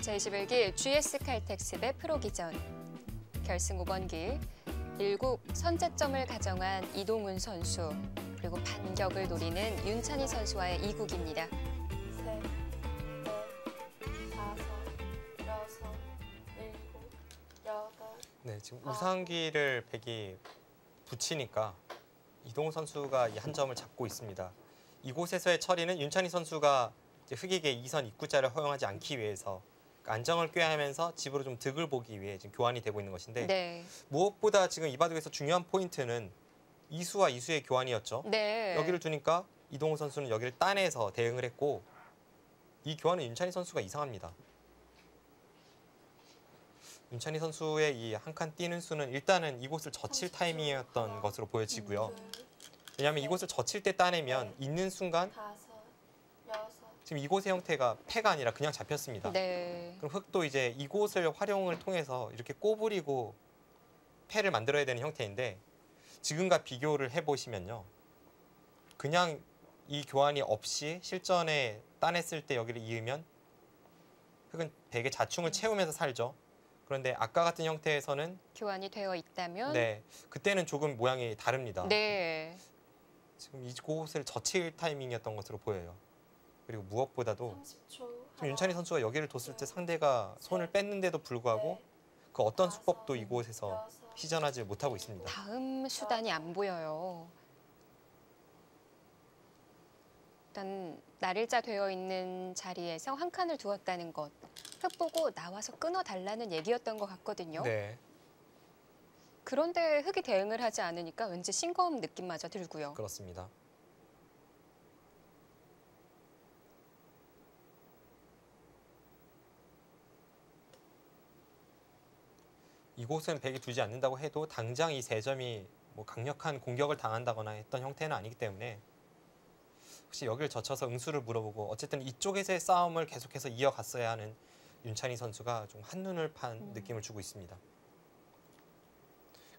제21기 GS 칼텍스 대 프로기전 결승 5번기 1국 선제점을 가정한 이동훈 선수 그리고 반격을 노리는 윤찬희 선수와의 2국입니다. 셋, 넷, 다섯, 여섯, 일곱, 여덟. 네, 지금 우상기를 백이 붙이니까 이동훈 선수가 이 한 점을 잡고 있습니다. 이곳에서의 처리는 윤찬희 선수가 이제 흑익의 2선 입구자를 허용하지 않기 위해서 안정을 꾀하면서 집으로 좀 득을 보기 위해 지금 교환이 되고 있는 것인데 네. 무엇보다 지금 이 바둑에서 중요한 포인트는 이수와 이수의 교환이었죠. 네. 여기를 두니까 이동훈 선수는 여기를 따내서 대응을 했고 이 교환은 윤찬희 선수가 이상합니다. 윤찬희 선수의 이 한 칸 뛰는 수는 일단은 이곳을 젖힐 타이밍이었던 것으로 보여지고요. 왜냐하면 이곳을 젖힐 때 따내면 있는 순간 다섯, 여섯. 지금 이곳의 형태가 패가 아니라 그냥 잡혔습니다. 네. 그럼 흑도 이제 이곳을 활용을 통해서 이렇게 꼬부리고 패를 만들어야 되는 형태인데 지금과 비교를 해보시면요. 그냥 이 교환이 없이 실전에 따냈을 때 여기를 이으면 흑은 백의 자충을 채우면서 살죠. 그런데 아까 같은 형태에서는 교환이 되어 있다면 네, 그때는 조금 모양이 다릅니다. 네. 지금 이곳을 젖힐 타이밍이었던 것으로 보여요. 그리고 무엇보다도 30초. 지금 윤찬희 선수가 여기를 뒀을 때 상대가 손을 뺐는데도 불구하고 그 어떤 수법도 이곳에서 시전하지 못하고 있습니다. 다음 수단이 안 보여요. 일단 날일자 되어 있는 자리에서 한 칸을 두었다는 것. 흑 보고 나와서 끊어달라는 얘기였던 것 같거든요. 네, 그런데 흑이 대응을 하지 않으니까 왠지 싱거운 느낌마저 들고요. 그렇습니다. 이곳은 백이 두지 않는다고 해도 당장 이 세 점이 뭐 강력한 공격을 당한다거나 했던 형태는 아니기 때문에 혹시 여기를 젖혀서 응수를 물어보고 어쨌든 이쪽에서의 싸움을 계속해서 이어갔어야 하는 윤찬희 선수가 좀 한눈을 판 느낌을 주고 있습니다.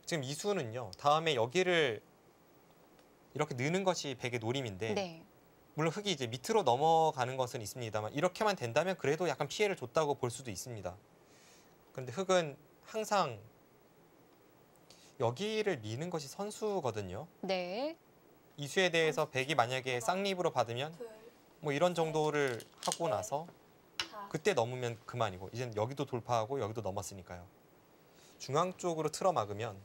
지금 이수는요. 다음에 여기를 이렇게 느는 것이 백의 노림인데 네. 물론 흑이 이제 밑으로 넘어가는 것은 있습니다만 이렇게만 된다면 그래도 약간 피해를 줬다고 볼 수도 있습니다. 그런데 흑은 항상 여기를 미는 것이 선수거든요. 네. 이수에 대해서 백이 만약에 쌍립으로 받으면 뭐 이런 정도를 하고 나서 그때 넘으면 그만이고 이제는 여기도 돌파하고 여기도 넘었으니까요. 중앙 쪽으로 틀어 막으면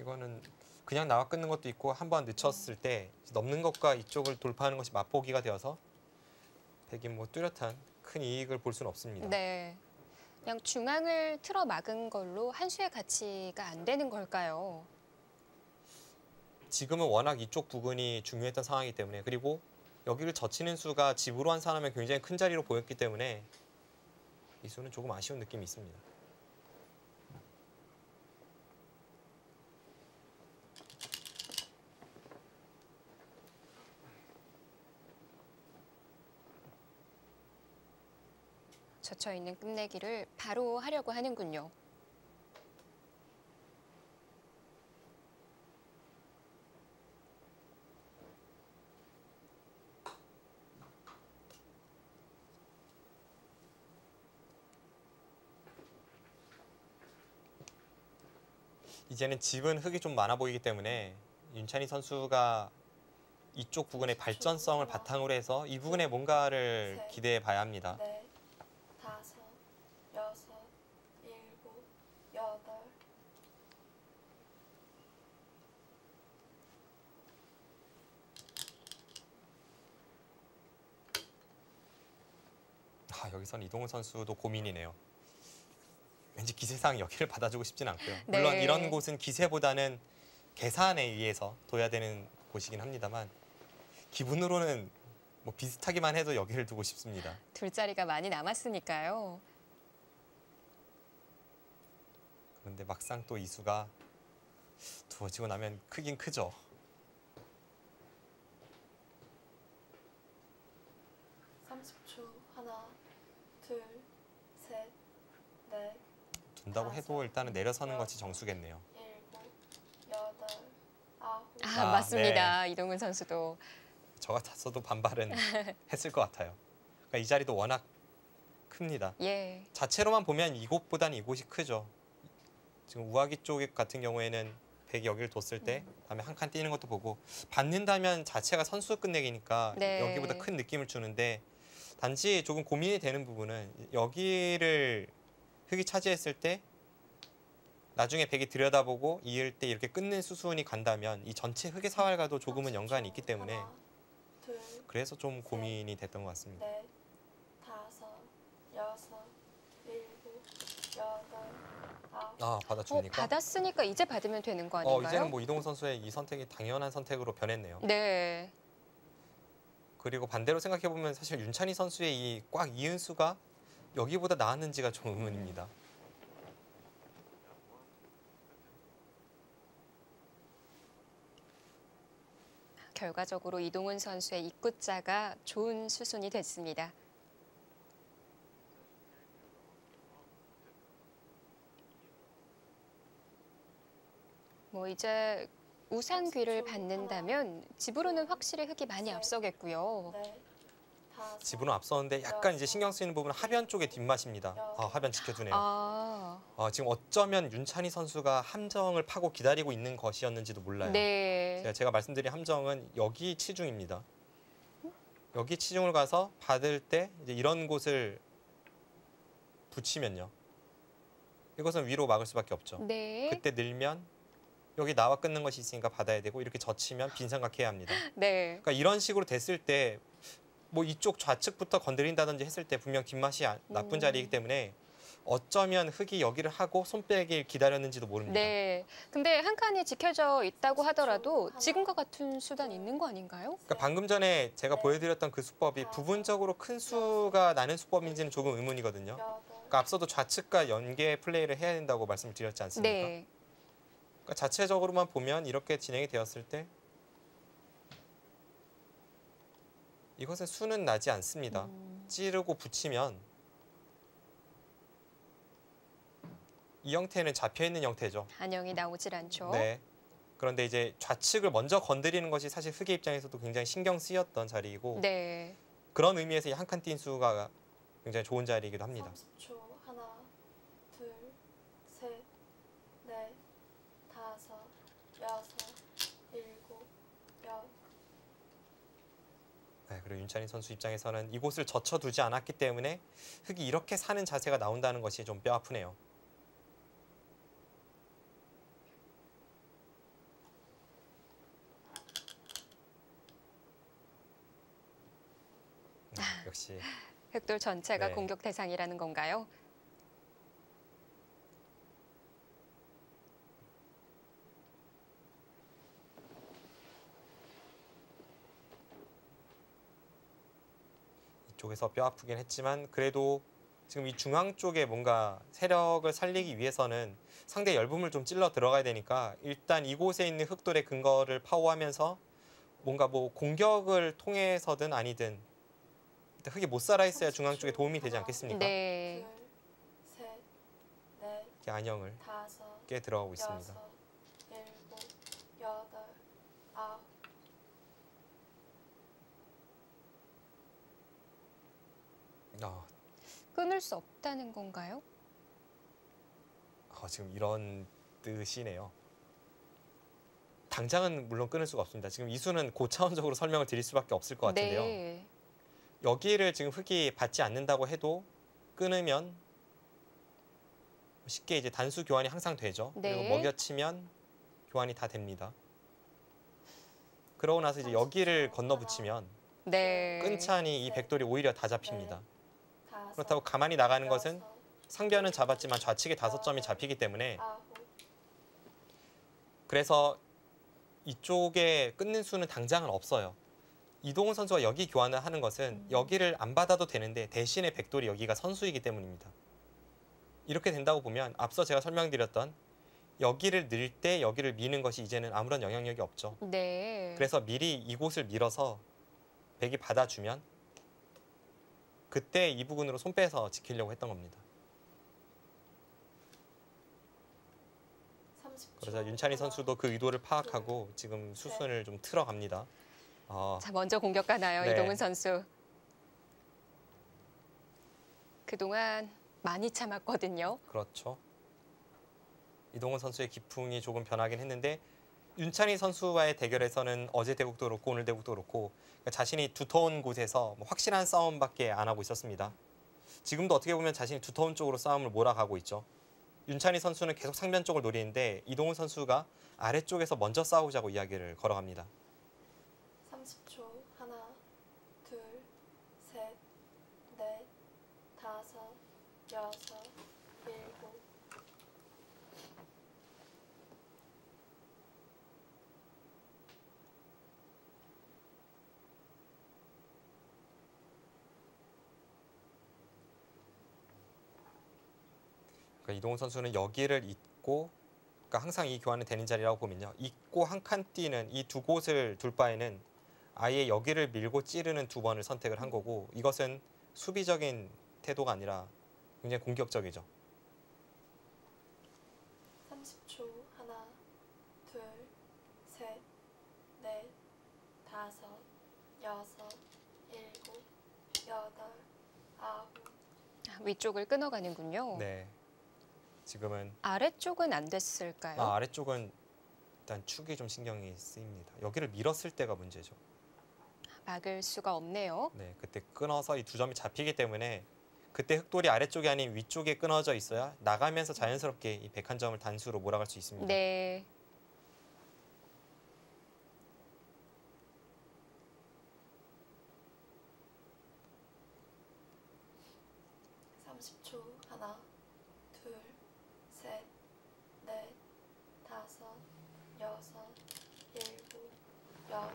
이거는 그냥 나와 끊는 것도 있고 한번 늦췄을 때 넘는 것과 이쪽을 돌파하는 것이 맛보기가 되어서 백이 뭐 뚜렷한 큰 이익을 볼 수는 없습니다. 네. 그냥 중앙을 틀어 막은 걸로 한 수의 가치가 안 되는 걸까요? 지금은 워낙 이쪽 부근이 중요했던 상황이기 때문에 그리고 여기를 젖히는 수가 집으로 한 사람은 굉장히 큰 자리로 보였기 때문에 이 수는 조금 아쉬운 느낌이 있습니다. 젖혀있는 끝내기를 바로 하려고 하는군요. 이제는 집은 흙이 좀 많아 보이기 때문에 윤찬희 선수가 이쪽 부근의 발전성을 바탕으로 해서 이 부분에 뭔가를 기대해 봐야 합니다. 넷, 다섯, 여섯, 일곱, 여덟. 여기선 이동훈 선수도 고민이네요. 왠지 기세상 여기를 받아주고 싶진 않고요. 물론 네. 이런 곳은 기세보다는 계산에 의해서 둬야 되는 곳이긴 합니다만 기분으로는 뭐 비슷하기만 해도 여기를 두고 싶습니다. 둘 자리가 많이 남았으니까요. 그런데 막상 또 이수가 두어지고 나면 크긴 크죠. 하나, 둘, 셋, 넷, 둔다고 해도 일단은 내려서는 것이 정수겠네요. 일곱, 여덟, 아홉. 맞습니다. 네. 이동훈 선수도 저 같았어도 반발은 했을 것 같아요. 그러니까 이 자리도 워낙 큽니다. 예. 자체로만 보면 이곳보다는 이곳이 크죠. 지금 우아기 쪽 같은 경우에는 백이 여기를 뒀을 때 다음에 한 칸 뛰는 것도 보고 받는다면 자체가 선수 끝내기니까 네. 여기보다 큰 느낌을 주는데 단지 조금 고민이 되는 부분은 여기를 흑이 차지했을 때 나중에 백이 들여다보고 이을 때 이렇게 끊는 수순이 간다면 이 전체 흑의 사활과도 조금은 연관이 있기 때문에 하나, 둘, 그래서 좀 고민이 됐던 것 같습니다. 넷, 다섯, 여섯, 일곱, 여덟, 아홉. 아, 받아줍니까? 받았으니까 이제 받으면 되는 거 아닌가요? 이제는 뭐 이동훈 선수의 이 선택이 당연한 선택으로 변했네요. 네. 그리고 반대로 생각해보면 사실 윤찬희 선수의 이 꽉 이은수가 여기보다 나았는지가 좀 의문입니다. 결과적으로 이동훈 선수의 입구자가 좋은 수순이 됐습니다. 뭐 이제 우산귀를 받는다면 집으로는 확실히 흑이 많이 앞서겠고요. 넷, 다섯, 집으로 앞서는데 약간 이제 신경 쓰이는 부분은 하변 쪽의 뒷맛입니다. 하변 지켜두네요. 지금 어쩌면 윤찬희 선수가 함정을 파고 기다리고 있는 것이었는지도 몰라요. 네. 제가 말씀드린 함정은 여기 치중입니다. 여기 치중을 가서 받을 때 이제 이런 곳을 붙이면요. 이것은 위로 막을 수밖에 없죠. 네. 그때 늘면 여기 나와 끊는 것이 있으니까 받아야 되고 이렇게 젖히면 빈삼각해야 합니다. 네. 그러니까 이런 식으로 됐을 때 뭐 이쪽 좌측부터 건드린다든지 했을 때 분명 뒷맛이 나쁜 자리이기 때문에 어쩌면 흑이 여기를 하고 손빼기를 기다렸는지도 모릅니다. 네. 근데 한 칸이 지켜져 있다고 하더라도 지금과 같은 수단 있는 거 아닌가요? 그러니까 방금 전에 제가 보여드렸던 그 수법이 부분적으로 큰 수가 나는 수법인지는 조금 의문이거든요. 여덟, 그러니까 앞서도 좌측과 연계 플레이를 해야 된다고 말씀을 드렸지 않습니까? 네. 그러니까 자체적으로만 보면 이렇게 진행이 되었을 때 이것은 수는 나지 않습니다. 찌르고 붙이면 이 형태는 잡혀있는 형태죠. 안영이 나오질 않죠. 네. 그런데 이제 좌측을 먼저 건드리는 것이 사실 흑의 입장에서도 굉장히 신경 쓰였던 자리이고 네. 그런 의미에서 이 한 칸 뛴 수가 굉장히 좋은 자리이기도 합니다. 30초. 하나, 둘, 셋, 넷, 다섯, 여섯, 일곱, 여덟. 네, 그리고 윤찬희 선수 입장에서는 이곳을 젖혀두지 않았기 때문에 흑이 이렇게 사는 자세가 나온다는 것이 좀 뼈아프네요. 역시 흑돌 전체가 네. 공격 대상이라는 건가요? 이쪽에서 뼈아프긴 했지만 그래도 지금 이 중앙 쪽에 뭔가 세력을 살리기 위해서는 상대 열분을 좀 찔러 들어가야 되니까 일단 이곳에 있는 흑돌의 근거를 파워하면서 뭔가 뭐 공격을 통해서든 아니든 일단 흑이 못 살아 있어야 중앙 쪽에 도움이 되지 않겠습니까? 네. 둘, 셋, 넷, 이렇게 안영을 다섯, 깨 들어가고 있습니다. 여섯, 일곱, 여덟, 아홉. 끊을 수 없다는 건가요? 지금 이런 뜻이네요. 당장은 물론 끊을 수가 없습니다. 지금 이수는 고차원적으로 설명을 드릴 수밖에 없을 것 같은데요. 네. 여기를 지금 흑이 받지 않는다고 해도 끊으면 쉽게 이제 단수 교환이 항상 되죠. 네. 그리고 먹여치면 교환이 다 됩니다. 그러고 나서 이제 여기를 건너붙이면 네. 끈찬이 이 백돌이 오히려 다 잡힙니다. 다섯, 그렇다고 가만히 나가는 것은 여섯, 상변은 잡았지만 좌측에 5점이 잡히기 때문에 아홉. 그래서 이쪽에 끊는 수는 당장은 없어요. 이동훈 선수가 여기 교환을 하는 것은 여기를 안 받아도 되는데 대신에 백돌이 여기가 선수이기 때문입니다. 이렇게 된다고 보면 앞서 제가 설명드렸던 여기를 늘 때 여기를 미는 것이 이제는 아무런 영향력이 없죠. 네. 그래서 미리 이곳을 밀어서 백이 받아주면 그때 이 부분으로 손 빼서 지키려고 했던 겁니다. 30초. 그래서 윤찬희 선수도 그 의도를 파악하고 지금 수순을 좀 틀어갑니다. 자, 먼저 공격 가나요, 네. 이동훈 선수. 그동안 많이 참았거든요. 그렇죠. 이동훈 선수의 기풍이 조금 변하긴 했는데 윤찬희 선수와의 대결에서는 어제 대국도 그렇고 오늘 대국도 그렇고 자신이 두터운 곳에서 뭐 확실한 싸움밖에 안 하고 있었습니다. 지금도 어떻게 보면 자신이 두터운 쪽으로 싸움을 몰아가고 있죠. 윤찬희 선수는 계속 상변 쪽을 노리는데 이동훈 선수가 아래쪽에서 먼저 싸우자고 이야기를 걸어갑니다. 30초. 하나, 둘, 셋, 넷, 다섯, 여섯, 일곱. 그러니까 이동훈 선수는 여기를 잇고, 그러니까 항상 이 교환은 되는 자리라고 보면요. 잇고 한 칸 뛰는 이 두 곳을 둘 바에는 아예 여기를 밀고 찌르는 두 번을 선택을 한 거고, 이것은 수비적인 태도가 아니라 굉장히 공격적이죠. 30초. 하나, 둘, 셋, 넷, 다섯, 여섯, 일곱, 여덟, 아홉. 위쪽을 끊어가는군요. 네. 지금은 아래쪽은 안 됐을까요? 아래쪽은 일단 축이 좀 신경이 쓰입니다. 여기를 밀었을 때가 문제죠. 막을 수가 없네요. 네, 그때 끊어서 이 두 점이 잡히기 때문에 그때 흑돌이 아래쪽이 아닌 위쪽에 끊어져 있어야 나가면서 자연스럽게 이 101점을 단수로 몰아갈 수 있습니다. 네. 초. 하나, 둘, 셋, 넷, 다섯, 여섯, 일곱, 여덟.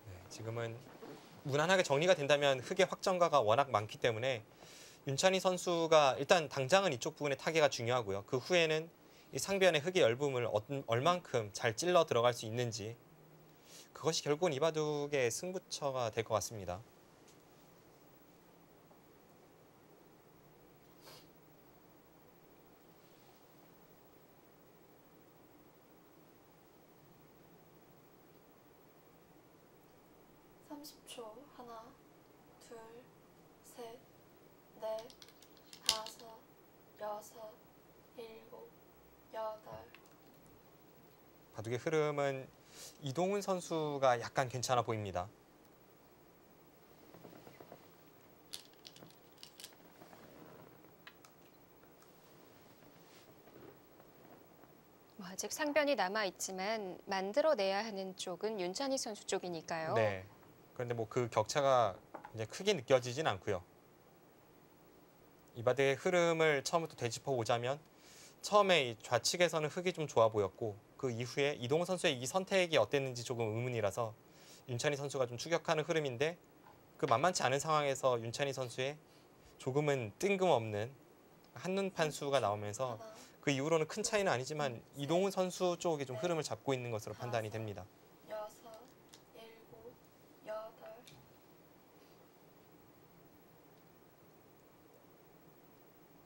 네, 지금은 무난하게 정리가 된다면 흑의 확정가가 워낙 많기 때문에 윤찬희 선수가 일단 당장은 이쪽 부분의 타개가 중요하고요. 그 후에는 이 상변의 흑의 열분을 얼만큼 잘 찔러 들어갈 수 있는지, 그것이 결국은 이 바둑의 승부처가 될 것 같습니다. 초. 하나, 둘, 셋, 넷, 다섯, 여섯, 일곱, 여덟. 바둑의 흐름은 이동훈 선수가 약간 괜찮아 보입니다. 아직 상변이 남아있지만 만들어내야 하는 쪽은 윤찬희 선수 쪽이니까요. 네. 그런데 뭐 그 격차가 이제 크게 느껴지진 않고요. 이 바둑의 흐름을 처음부터 되짚어 보자면 처음에 이 좌측에서는 흑이 좀 좋아 보였고 그 이후에 이동훈 선수의 이 선택이 어땠는지 조금 의문이라서 윤찬희 선수가 좀 추격하는 흐름인데, 그 만만치 않은 상황에서 윤찬희 선수의 조금은 뜬금없는 한눈 판수가 나오면서 하나, 그 이후로는 큰 차이는 아니지만 이동훈 선수 쪽이 좀 흐름을 잡고 있는 것으로 판단이 됩니다. 여섯, 일곱, 여덟.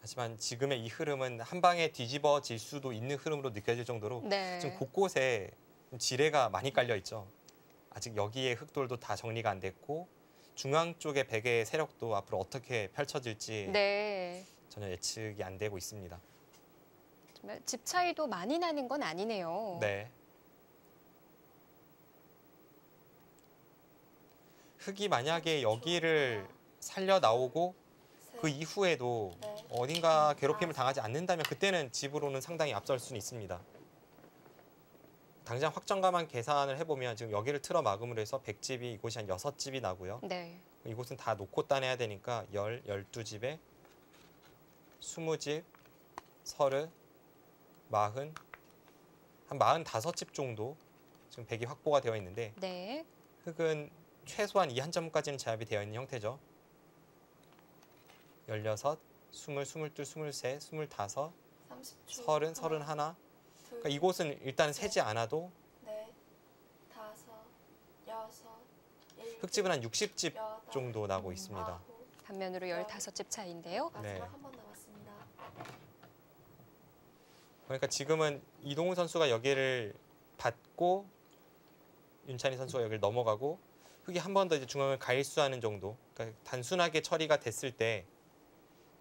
하지만 지금의 이 흐름은 한 방에 뒤집어질 수도 있는 흐름으로 느껴질 정도로 네. 지금 곳곳에 지뢰가 많이 깔려 있죠. 아직 여기에 흑돌도 다 정리가 안 됐고 중앙 쪽의 백의 세력도 앞으로 어떻게 펼쳐질지 네. 전혀 예측이 안 되고 있습니다. 정말 집 차이도 많이 나는 건 아니네요. 네. 흑이 만약에 여기를 살려 나오고 그 이후에도 어딘가 괴롭힘을 당하지 않는다면 그때는 집으로는 상당히 앞설 수는 있습니다. 당장 확정가만 계산을 해보면 지금 여기를 틀어 막음으로 해서 100집이 이곳이 한 6집이 나고요. 네. 이곳은 다 놓고 따내야 되니까 12집에 20집, 30, 40, 한 45집 정도 지금 100이 확보가 되어 있는데 네. 흑은 최소한 이 한 점까지는 제압이 되어 있는 형태죠. 16, 20, 22, 23, 25, 30, 30, 31. 그러니까 이곳은 일단 세지 않아도 넷, 다섯, 여섯, 일곱, 흑집은 한 60집 여덟, 정도 나고 있습니다. 아홉. 반면으로 15집 차이인데요. 네. 마지막 한 번 남았습니다. 그러니까 지금은 이동훈 선수가 여기를 받고 윤찬희 선수가 여기를 넘어가고 흙이 한 번 더 이제 중앙을 가일수하는 정도. 그러니까 단순하게 처리가 됐을 때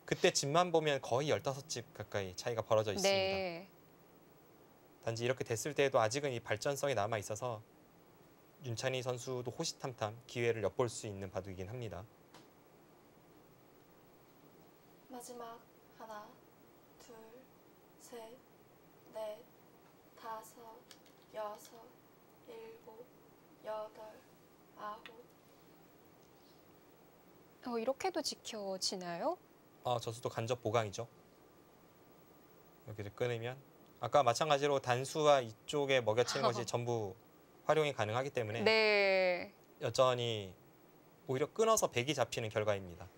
그때 집만 보면 거의 15집 가까이 차이가 벌어져 있습니다. 네. 단지 이렇게 됐을 때에도 아직은 이 발전성이 남아 있어서 윤찬희 선수도 호시탐탐 기회를 엿볼 수 있는 바둑이긴 합니다. 마지막 하나, 둘, 셋, 넷, 다섯, 여섯, 일곱, 여덟, 아홉. 이렇게도 지켜지나요? 저수도 간접 보강이죠. 여기를 끊으면 아까 마찬가지로 단수와 이쪽에 먹여치는 것이 전부 활용이 가능하기 때문에 네. 여전히 오히려 끊어서 백이 잡히는 결과입니다.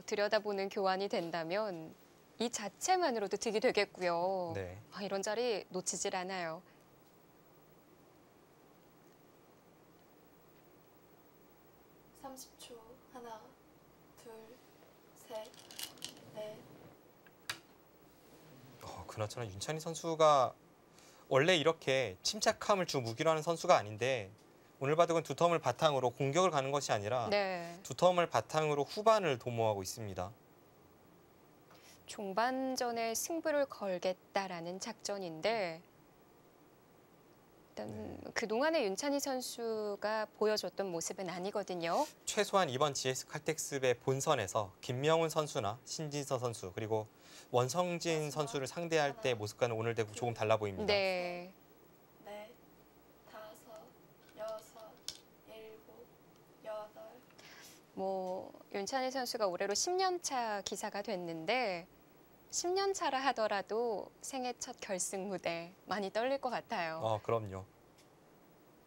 들여다보는 교환이 된다면 이 자체만으로도 득이 되겠고요. 네. 이런 자리 놓치질 않아요. (30초) 하나, 둘, 셋, 넷. 그나저나 윤찬희 선수가 원래 이렇게 침착함을 주 무기로 하는 선수가 아닌데 오늘 바둑은 두 텀을 바탕으로 공격을 가는 것이 아니라 네. 두 텀을 바탕으로 후반을 도모하고 있습니다. 종반전에 승부를 걸겠다라는 작전인데 일단 그동안의 윤찬희 선수가 보여줬던 모습은 아니거든요. 최소한 이번 GS 칼텍스의 본선에서 김명훈 선수나 신진서 선수 그리고 원성진 선수를 상대할 때 모습과는 오늘 대구 조금 달라 보입니다. 네. 넷, 다섯, 여섯, 일곱, 여덟. 윤찬희 선수가 올해로 10년 차 기사가 됐는데 10년 차라 하더라도 생애 첫 결승 무대 많이 떨릴 것 같아요. 그럼요.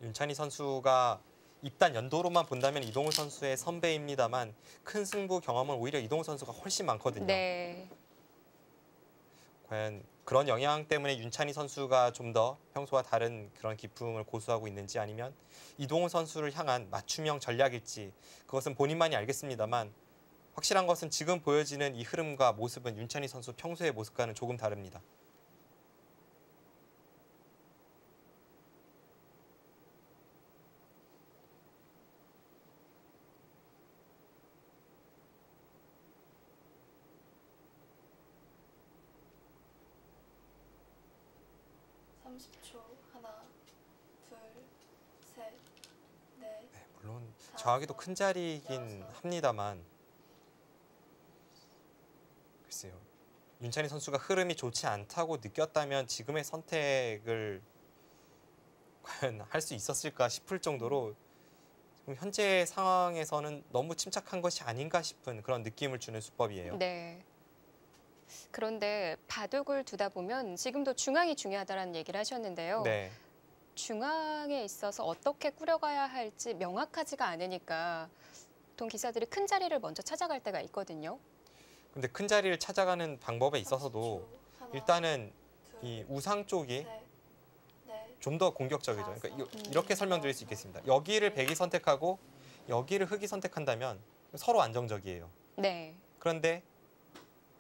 윤찬희 선수가 입단 연도로만 본다면 이동우 선수의 선배입니다만 큰 승부 경험은 오히려 이동우 선수가 훨씬 많거든요. 네. 과연 그런 영향 때문에 윤찬희 선수가 좀 더 평소와 다른 그런 기풍을 고수하고 있는지 아니면 이동우 선수를 향한 맞춤형 전략일지 그것은 본인만이 알겠습니다만 확실한 것은 지금 보여지는 이 흐름과 모습은 윤찬희 선수 평소의 모습과는 조금 다릅니다. (30초) 하나, 둘, 셋, 넷. 네, 물론 저하기도 큰 자리이긴 합니다만 글쎄요. 윤찬희 선수가 흐름이 좋지 않다고 느꼈다면 지금의 선택을 과연 할 수 있었을까 싶을 정도로 지금 현재 상황에서는 너무 침착한 것이 아닌가 싶은 그런 느낌을 주는 수법이에요. 네. 그런데 바둑을 두다 보면 지금도 중앙이 중요하다는 얘기를 하셨는데요. 네. 중앙에 있어서 어떻게 꾸려가야 할지 명확하지가 않으니까 보통 기사들이 큰 자리를 먼저 찾아갈 때가 있거든요. 근데 큰 자리를 찾아가는 방법에 있어서도 30초. 하나, 일단은 둘, 이 우상 쪽이 셋, 넷. 좀 더 공격적이죠. 그러니까 이렇게 설명드릴 수 있겠습니다. 여기를 백이 선택하고 여기를 흑이 선택한다면 서로 안정적이에요. 네. 그런데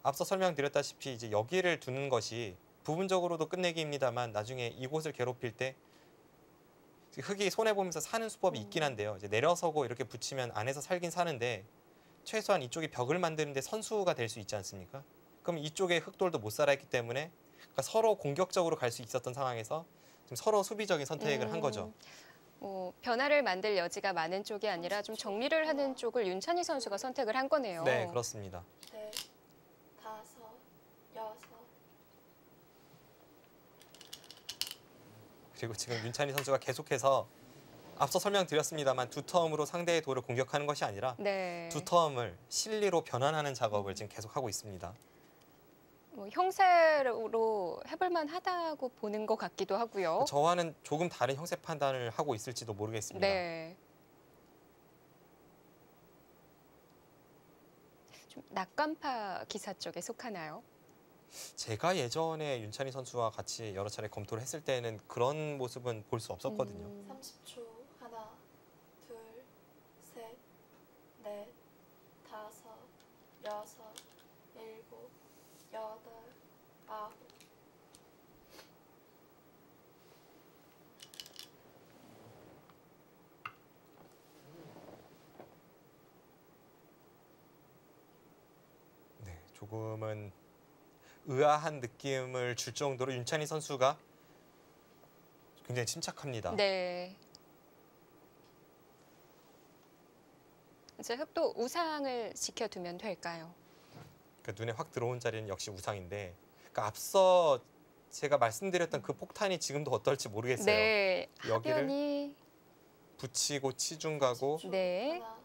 앞서 설명드렸다시피 이제 여기를 두는 것이 부분적으로도 끝내기입니다만 나중에 이곳을 괴롭힐 때 흑이 손해 보면서 사는 수법이 있긴 한데요. 이제 내려서고 이렇게 붙이면 안에서 살긴 사는데 최소한 이쪽이 벽을 만드는데 선수가 될 수 있지 않습니까? 그럼 이쪽에 흑돌도 못 살아있기 때문에 그러니까 서로 공격적으로 갈 수 있었던 상황에서 지금 서로 수비적인 선택을 한 거죠. 변화를 만들 여지가 많은 쪽이 아니라 좀 정리를 하는 쪽을 윤찬희 선수가 선택을 한 거네요. 네, 그렇습니다. 넷, 다섯, 여섯. 그리고 지금 윤찬희 선수가 계속해서 앞서 설명드렸습니다만 두 텀으로 상대의 돌을 공격하는 것이 아니라 네. 두 텀을 실리로 변환하는 작업을 지금 계속하고 있습니다. 형세로 해볼 만하다고 보는 것 같기도 하고요. 저와는 조금 다른 형세 판단을 하고 있을지도 모르겠습니다. 네. 좀 낙관파 기사 쪽에 속하나요? 제가 예전에 윤찬희 선수와 같이 여러 차례 검토를 했을 때는 그런 모습은 볼 수 없었거든요. 30초. 하나, 둘, 셋, 넷, 다섯, 여섯, 일곱, 여덟, 아홉. 조금은 의아한 느낌을 줄 정도로 윤찬희 선수가 굉장히 침착합니다. 네. 이제 흑도 우상을 지켜두면 될까요? 그러니까 눈에 확 들어온 자리는 역시 우상인데, 그러니까 앞서 제가 말씀드렸던 그 폭탄이 지금도 어떨지 모르겠어요. 네. 여기를 하변이 붙이고 치중 가고 네. 하나,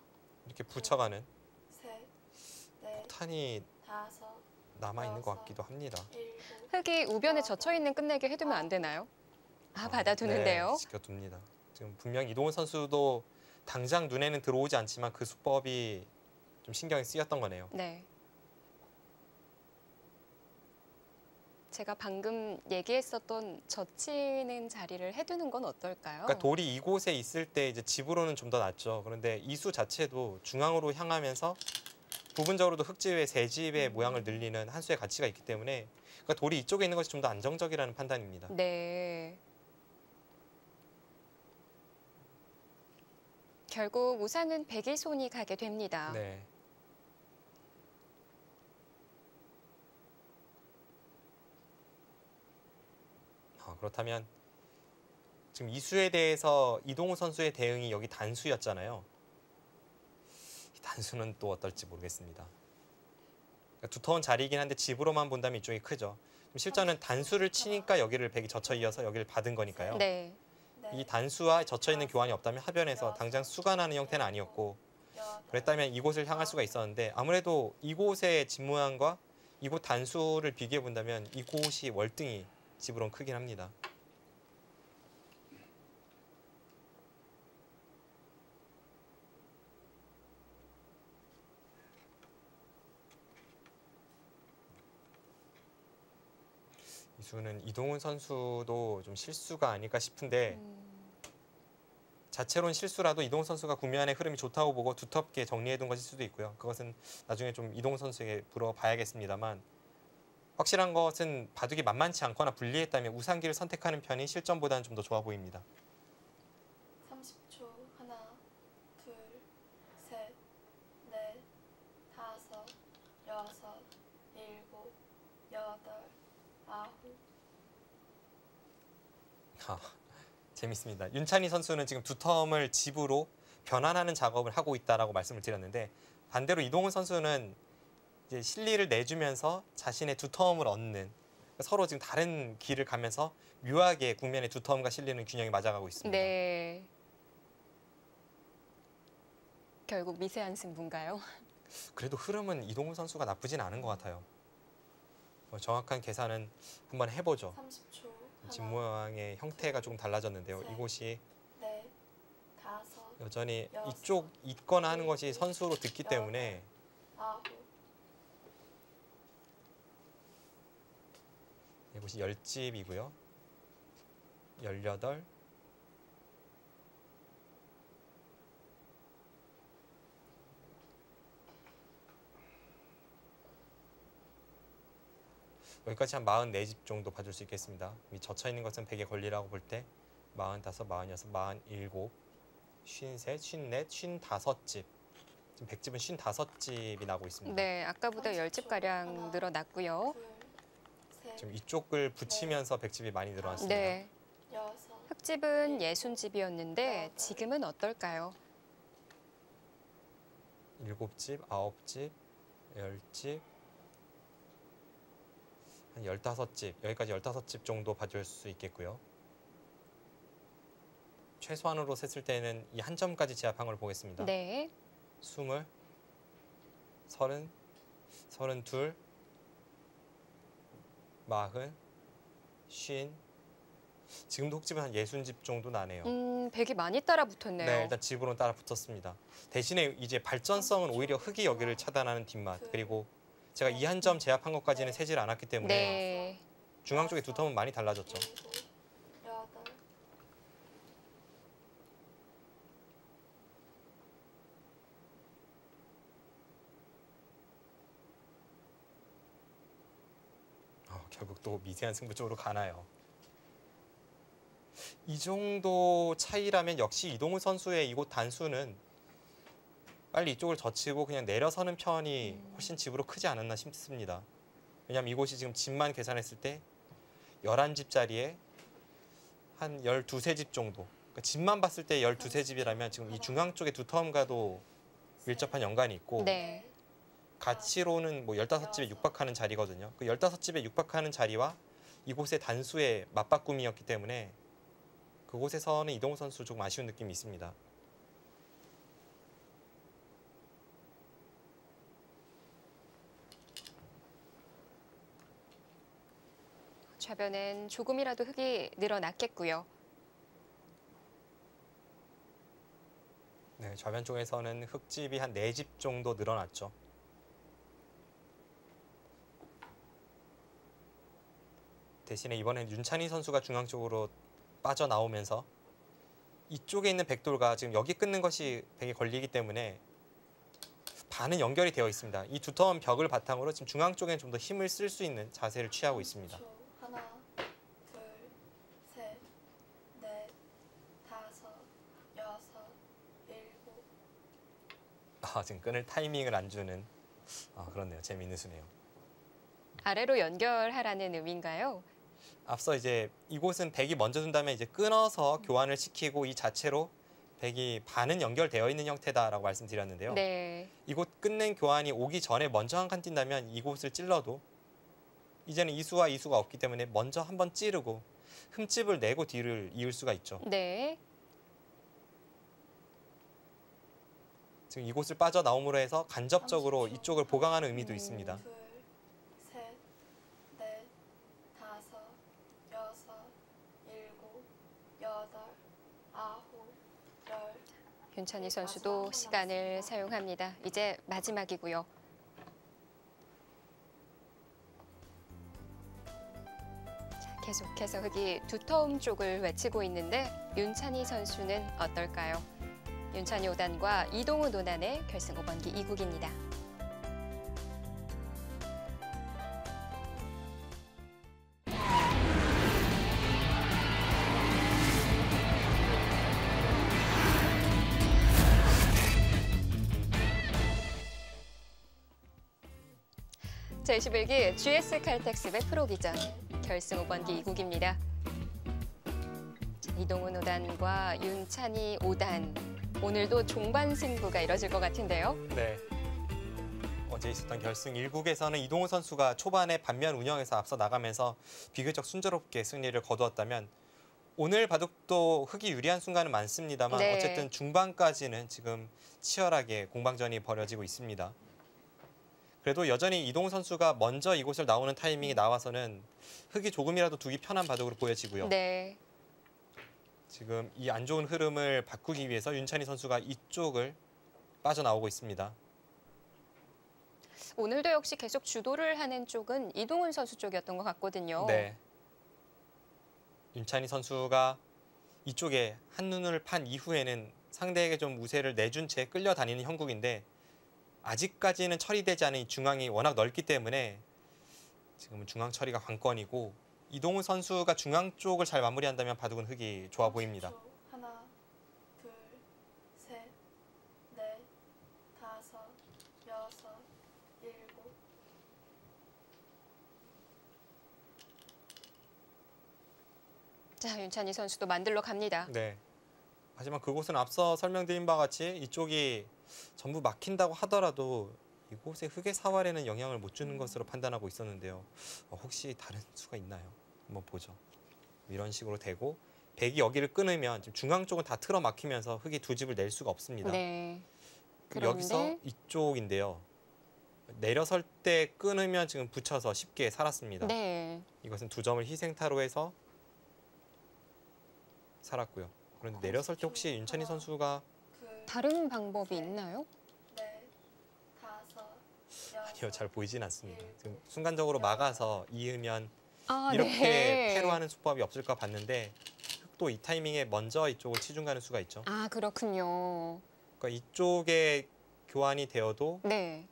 이렇게 붙여가는 셋, 넷, 폭탄이 다섯, 남아 있는 것 같기도 합니다. 일곱, 흙이 우변에 젖혀 있는 끝내기 해두면 안 되나요? 받아두는데요. 네, 지켜둡니다. 지금 분명 이동훈 선수도 당장 눈에는 들어오지 않지만 그 수법이 좀 신경이 쓰였던 거네요. 네. 제가 방금 얘기했었던 젖히는 자리를 해두는 건 어떨까요? 그러니까 돌이 이곳에 있을 때 이제 집으로는 좀 더 낫죠. 그런데 이수 자체도 중앙으로 향하면서 부분적으로도 흙집의 새 집의 모양을 늘리는 한 수의 가치가 있기 때문에, 그러니까 돌이 이쪽에 있는 것이 좀 더 안정적이라는 판단입니다. 네. 결국 우상은 백이손이 가게 됩니다. 네. 그렇다면 지금 이수에 대해서 이동우 선수의 대응이 여기 단수였잖아요. 이 단수는 또 어떨지 모르겠습니다. 그러니까 두터운 자리이긴 한데 집으로만 본다면 이쪽이 크죠. 실전은 단수를 치니까 여기를 백이 젖혀 이어서 여기를 받은 거니까요. 네. 이 단수와 젖혀 있는 교환이 없다면 하변에서 당장 수가 나는 형태는 아니었고, 그랬다면 이곳을 향할 수가 있었는데, 아무래도 이곳의 집 모양과 이곳 단수를 비교해 본다면 이곳이 월등히 집으로는 크긴 합니다. 이수는 이동훈 선수도 좀 실수가 아닐까 싶은데, 자체로는 실수라도 이동훈 선수가 국면의 흐름이 좋다고 보고 두텁게 정리해둔 것일 수도 있고요. 그것은 나중에 좀 이동훈 선수에게 물어봐야겠습니다만, 확실한 것은 바둑이 만만치 않거나 불리했다면 우상기를 선택하는 편이 실전보다는 좀 더 좋아 보입니다. 30초. 하나, 둘, 셋, 넷, 다섯, 여섯, 일곱, 여덟, 아홉. 재밌습니다. 윤찬희 선수는 지금 두텀을 집으로 변환하는 작업을 하고 있다라고 말씀을 드렸는데, 반대로 이동훈 선수는 이제 실리를 내주면서 자신의 두텀을 얻는, 서로 지금 다른 길을 가면서 묘하게 국면의 두텀과 실리는 균형이 맞아가고 있습니다. 네. 결국 미세한 승부인가요? 그래도 흐름은 이동훈 선수가 나쁘진 않은 것 같아요. 정확한 계산은 한번 해보죠. 30초. 집 하나, 모양의 형태가 조금 달라졌는데요. 셋. 이곳이 넷, 다섯, 여전히 여섯, 이쪽 있거나 하는 것이 선수로 듣기 때문에, 아홉. 이곳이 10집이고요. 18. 여기까지 한 44집 정도 봐줄 수 있겠습니다. 이 젖혀 있는 것은 100의 권리라고 볼 때 45, 46, 47, 53, 54, 55집. 지금 100집은 55집이 나고 있습니다. 네, 아까보다 10집가량 늘어났고요. 둘, 셋, 지금 이쪽을 붙이면서 100집이 많이 늘어났습니다. 네, 여섯, 흙집은 60집이었는데 지금은 어떨까요? 7집, 9집, 10집, 한 15집, 여기까지 15집 정도 봐줄 수 있겠고요. 최소한으로 셌을 때는 이 한 점까지 제압한 걸 보겠습니다. 네, 20, 30, 32, 40, 50. 지금도 흙집은 한 60집 정도 나네요. 100이 많이 따라 붙었네요. 네, 일단 집으로는 따라 붙었습니다. 대신에 이제 발전성은 오히려 흙이 여기를 차단하는 뒷맛, 그리고 제가 이 한 점 제압한 것까지는 세질 않았기 때문에 네, 중앙 쪽의 두텀은 많이 달라졌죠. 일곱, 여덟. 결국 또 미세한 승부 쪽으로 가나요. 이 정도 차이라면 역시 이동훈 선수의 이곳 단수는 빨리 이쪽을 젖히고 그냥 내려서는 편이 훨씬 집으로 크지 않았나 싶습니다. 왜냐하면 이곳이 지금 집만 계산했을 때 11집짜리에 한 12집 정도. 그러니까 집만 봤을 때 12집이라면 지금 이 중앙 쪽에 두터움과도 밀접한 연관이 있고 네. 가치로는 뭐 15집에 육박하는 자리거든요. 그 15집에 육박하는 자리와 이곳의 단수의 맞바꿈이었기 때문에 그곳에서는 이동우 선수 조금 아쉬운 느낌이 있습니다. 좌변엔 조금이라도 흙이 늘어났겠고요. 네, 좌변 쪽에서는 흙집이 한 4집 정도 늘어났죠. 대신에 이번엔 윤찬희 선수가 중앙 쪽으로 빠져나오면서 이쪽에 있는 백돌과 지금 여기 끊는 것이 벽에 걸리기 때문에 반은 연결이 되어 있습니다. 이 두터운 벽을 바탕으로 지금 중앙 쪽에 좀 더 힘을 쓸 수 있는 자세를 취하고 있습니다. 하나, 둘, 셋, 넷, 다섯, 여섯, 일곱. 지금 끊을 타이밍을 안 주는 그렇네요. 재미있는 수네요. 아래로 연결하라는 의미인가요? 앞서 이제 이곳은 백이 먼저 둔다면 이제 끊어서 교환을 시키고 이 자체로 백이 반은 연결되어 있는 형태다라고 말씀드렸는데요. 네. 이곳 끝낸 교환이 오기 전에 먼저 한 칸 뛴다면 이곳을 찔러도 이제는 이수와 이수가 없기 때문에 먼저 한번 찌르고 흠집을 내고 뒤를 이을 수가 있죠. 네. 지금 이곳을 빠져나옴으로 해서 간접적으로 이쪽을 보강하는 의미도 있습니다. 둘, 셋, 넷, 다섯, 여섯, 일곱, 여덟, 아홉, 열. 윤찬희 선수도 시간을 사용합니다. 이제 마지막이고요. 자, 계속해서 흙이 두터움 쪽을 외치고 있는데 윤찬희 선수는 어떨까요? 윤찬희 5단과 이동우 노난의 결승 5번기 2국입니다. 제21기 GS 칼텍스의 프로기전 결승 5번기 2국입니다. 이동우 5단과 윤찬희 5단. 오늘도 종반 승부가 이뤄질 것 같은데요. 네. 어제 있었던 결승 1국에서는 이동우 선수가 초반에 반면 운영에서 앞서 나가면서 비교적 순조롭게 승리를 거두었다면 오늘 바둑도 흙이 유리한 순간은 많습니다만 네. 어쨌든 중반까지는 지금 치열하게 공방전이 벌어지고 있습니다. 그래도 여전히 이동우 선수가 먼저 이곳을 나오는 타이밍이 나와서는 흙이 조금이라도 두기 편한 바둑으로 보여지고요. 네. 지금 이 안 좋은 흐름을 바꾸기 위해서 윤찬희 선수가 이쪽을 빠져나오고 있습니다. 오늘도 역시 계속 주도를 하는 쪽은 이동훈 선수 쪽이었던 것 같거든요. 네. 윤찬희 선수가 이쪽에 한눈을 판 이후에는 상대에게 좀 우세를 내준 채 끌려다니는 형국인데 아직까지는 처리되지 않은 이 중앙이 워낙 넓기 때문에 지금은 중앙 처리가 관건이고 이동우 선수가 중앙 쪽을 잘 마무리한다면 바둑은 흙이 좋아 보입니다. 하나, 둘, 셋, 넷, 다섯, 여섯, 일곱. 자, 윤찬희 선수도 만들러 갑니다. 네. 하지만 그곳은 앞서 설명드린 바와 같이 이쪽이 전부 막힌다고 하더라도 이곳의 흙의 사활에는 영향을 못 주는 것으로 판단하고 있었는데요. 혹시 다른 수가 있나요? 한번 보죠. 이런 식으로 되고 백이 여기를 끊으면 지금 중앙 쪽은 다 틀어 막히면서 흙이 두 집을 낼 수가 없습니다. 네. 여기서 이쪽인데요. 내려설 때 끊으면 지금 붙여서 쉽게 살았습니다. 네. 이것은 두 점을 희생타로 해서 살았고요. 그런데 내려설 때 혹시 윤찬희 선수가 둘, 다른 방법이 있나요? 넷, 다섯, 여섯. 아니요, 잘 보이진 않습니다. 지금 순간적으로 막아서 이으면 아, 이렇게 네. 패로 하는 수법이 없을까 봤는데 흙도 이 타이밍에 먼저 이쪽을 치중 가는 수가 있죠. 아, 그렇군요. 그러니까 이쪽에 교환이 되어도 네.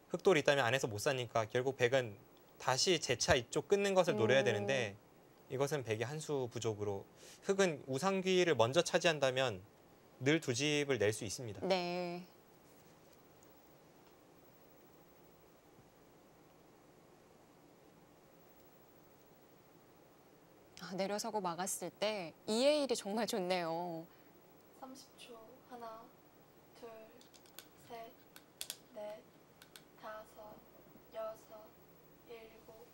흙돌이 있다면 안에서 못 사니까 결국 백은 다시 재차 이쪽 끊는 것을 노려야 되는데 이것은 백이 한 수 부족으로 흙은 우상귀를 먼저 차지한다면 늘 두 집을 낼 수 있습니다. 네. 내려서고 막았을 때 2의 1이 정말 좋네요. 30초. 하나, 둘, 셋, 넷, 다섯, 여섯, 일곱,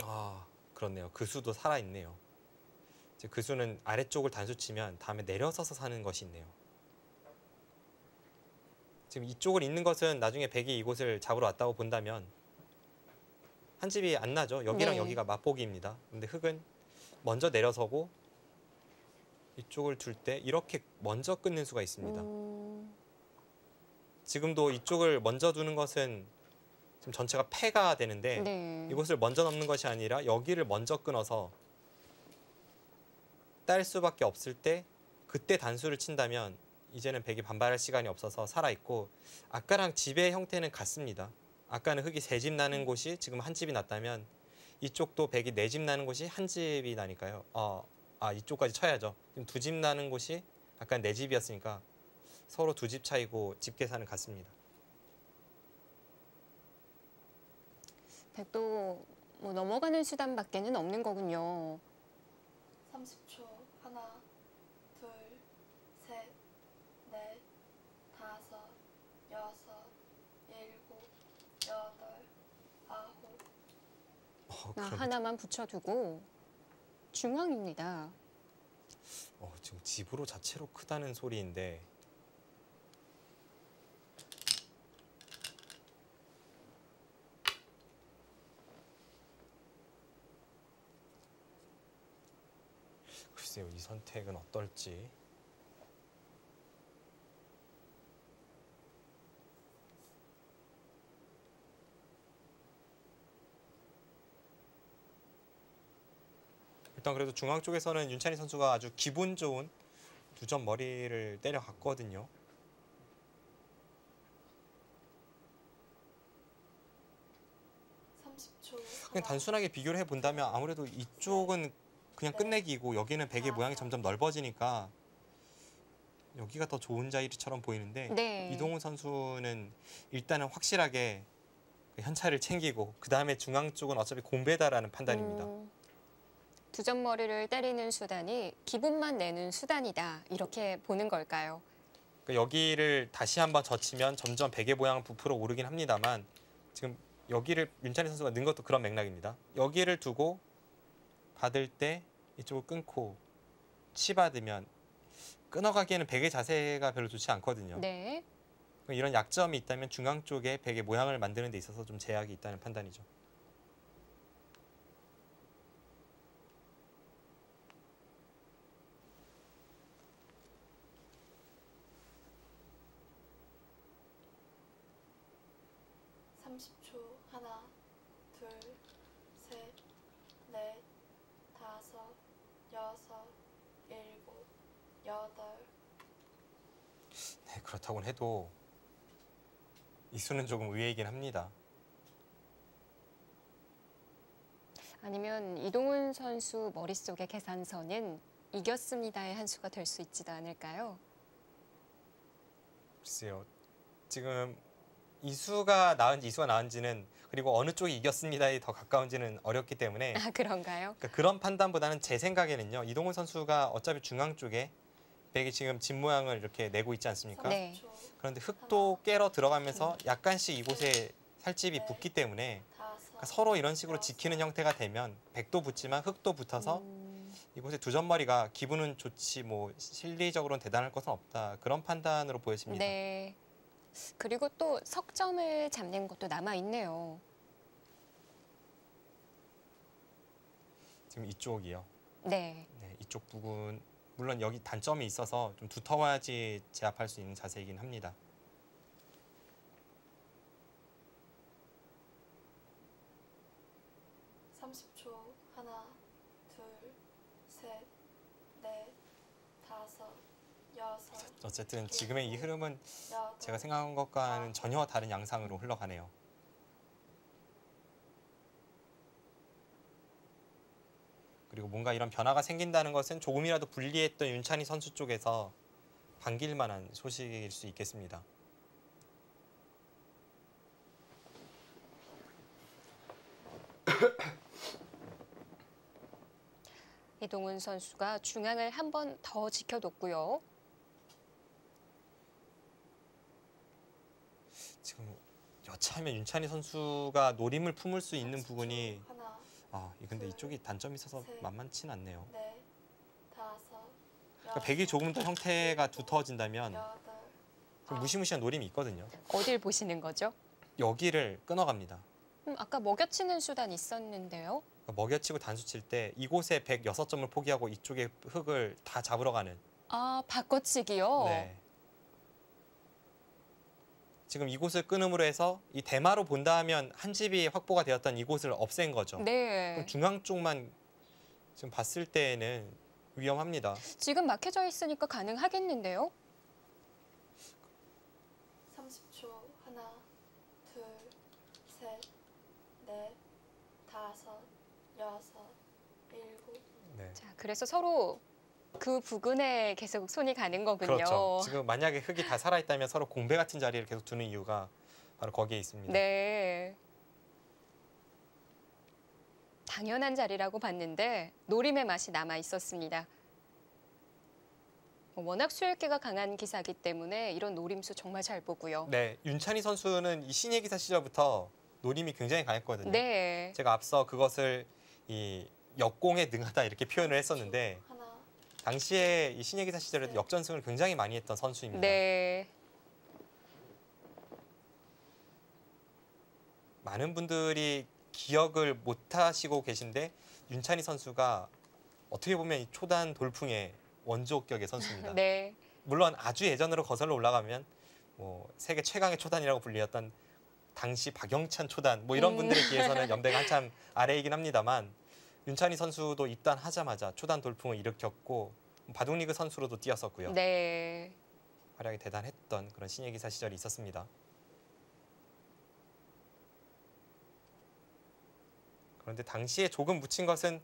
아, 그렇네요. 그 수도 살아있네요. 이제 그 수는 아래쪽을 단수 치면 다음에 내려서서 사는 것이 있네요. 지금 이쪽을 있는 것은 나중에 백이 이곳을 잡으러 왔다고 본다면 한 집이 안 나죠. 여기랑 네. 여기가 맞보기입니다. 근데 흑은 먼저 내려서고 이쪽을 둘 때 이렇게 먼저 끊는 수가 있습니다. 지금도 이쪽을 먼저 두는 것은 지금 전체가 패가 되는데 네. 이곳을 먼저 넘는 것이 아니라 여기를 먼저 끊어서 딸 수밖에 없을 때 그때 단수를 친다면 이제는 백이 반발할 시간이 없어서 살아있고 아까랑 집의 형태는 같습니다. 아까는 흑이 세 집 나는 곳이 지금 한 집이 났다면 이쪽도 백이 네 집 나는 곳이 한 집이 나니까요. 이쪽까지 쳐야죠. 지금 두 집 나는 곳이 아까 네 집이었으니까 서로 두 집 차이고 집 계산은 같습니다. 백도 뭐 넘어가는 수단밖에는 없는 거군요. 30초. 하나, 둘, 셋, 넷, 다섯, 여섯, 일곱, 여덟, 아홉. 하나만 붙여두고 중앙입니다. 지금 집으로 자체로 크다는 소리인데 글쎄요, 이 선택은 어떨지. 일단 그래도 중앙 쪽에서는 윤찬희 선수가 아주 기분 좋은 두 점 머리를 때려갔거든요. 30초. 그냥 단순하게 비교를 해본다면 아무래도 이쪽은 그냥 끝내기고 여기는 백의 모양이 점점 넓어지니까 여기가 더 좋은 자리처럼 보이는데 네. 이동훈 선수는 일단은 확실하게 그 현찰을 챙기고 그 다음에 중앙 쪽은 어차피 공배다라는 판단입니다. 두 점 머리를 때리는 수단이 기분만 내는 수단이다. 이렇게 보는 걸까요? 그러니까 여기를 다시 한번 젖히면 점점 백의 모양은 부풀어 오르긴 합니다만 지금 여기를 윤찬희 선수가 넣은 것도 그런 맥락입니다. 여기를 두고 받을 때 이쪽을 끊고 치받으면 끊어가기에는 백의 자세가 별로 좋지 않거든요. 네. 이런 약점이 있다면 중앙 쪽에 백의 모양을 만드는 데 있어서 좀 제약이 있다는 판단이죠. 하나, 둘, 셋, 넷, 다섯, 여섯, 일곱, 여덟. 네, 그렇다고는 해도 이 수는 조금 의외이긴 합니다. 아니면 이동훈 선수 머릿속의 계산서는 이겼습니다의 한 수가 될 수 있지도 않을까요? 글쎄요. 지금 이 수가 나은지 이 수가 나은지는 그리고 어느 쪽이 이겼습니다에 더 가까운지는 어렵기 때문에 아, 그런가요? 그러니까 그런 판단보다는 제 생각에는요. 이동훈 선수가 어차피 중앙 쪽에 백이 지금 집 모양을 이렇게 내고 있지 않습니까? 네. 30초. 그런데 흑도 깨러 들어가면서 약간씩 이곳에 살집이 붙기 때문에 그러니까 서로 이런 식으로 지키는 형태가 되면 백도 붙지만 흑도 붙어서 이곳에 두 점머리가 기분은 좋지 뭐 실리적으로는 대단할 것은 없다. 그런 판단으로 보여집니다. 네. 그리고 또 석점을 잡는 것도 남아 있네요. 지금 이쪽이요. 네. 네, 이쪽 부분 물론 여기 단점이 있어서 좀 두터워야지 제압할 수 있는 자세이긴 합니다. 하나, 둘, 셋, 넷, 다섯, 여섯. 어쨌든 지금의 이 흐름은 여덟. 제가 생각한 것과는 전혀 다른 양상으로 흘러가네요. 그리고 뭔가 이런 변화가 생긴다는 것은 조금이라도 불리했던 윤찬희 선수 쪽에서 반길 만한 소식일 수 있겠습니다. 이동훈 선수가 중앙을 한 번 더 지켜뒀고요. 지금 여차하면 윤찬희 선수가 노림을 품을 수 있는 30초. 부분이 하나, 근데 이쪽이 단점이 있어서 셋. 만만치는 않네요. 넷, 다섯, 그러니까 백이 조금 더 형태가 두터워진다면 여덟, 좀 무시무시한 노림이 있거든요. 어딜 보시는 거죠? 여기를 끊어갑니다. 아까 먹여치는 수단 있었는데요. 그러니까 먹여치고 단수 칠 때 이곳에 106점을 포기하고 이쪽에 흙을 다 잡으러 가는. 아, 바꿔치기요? 네. 지금 이곳을 끊음으로 해서 이 대마로 본다 하면 한 집이 확보가 되었던 이곳을 없앤 거죠. 네. 그럼 중앙 쪽만 지금 봤을 때에는 위험합니다. 지금 막혀져 있으니까 가능하겠는데요? 30초. 하나, 둘, 셋, 넷, 다섯, 여섯, 일곱. 네. 자, 그래서 서로 그 부근에 계속 손이 가는 거군요. 그렇죠. 지금 만약에 흙이 다 살아있다면 서로 공배 같은 자리를 계속 두는 이유가 바로 거기에 있습니다. 네. 당연한 자리라고 봤는데 노림의 맛이 남아 있었습니다. 워낙 수혈기가 강한 기사기 때문에 이런 노림수 정말 잘 보고요. 네, 윤찬희 선수는 이 신예 기사 시절부터 노림이 굉장히 강했거든요. 네. 제가 앞서 그것을 이 역공에 능하다 이렇게 표현을 했었는데 하나, 당시에 이 신예 기사 시절에도 역전승을 굉장히 많이 했던 선수입니다. 네. 많은 분들이 기억을 못 하시고 계신데 윤찬희 선수가 어떻게 보면 이 초단 돌풍의 원조격의 선수입니다. 네. 물론 아주 예전으로 거슬러 올라가면 뭐 세계 최강의 초단이라고 불리었던 당시 박영찬 초단 뭐 이런 분들에 비해서는 연배가 한참 아래이긴 합니다만 윤찬희 선수도 입단하자마자 초단 돌풍을 일으켰고 바둑리그 선수로도 뛰었었고요. 네. 활약이 대단했던 그런 신예 기사 시절이 있었습니다. 그런데 당시에 조금 묻힌 것은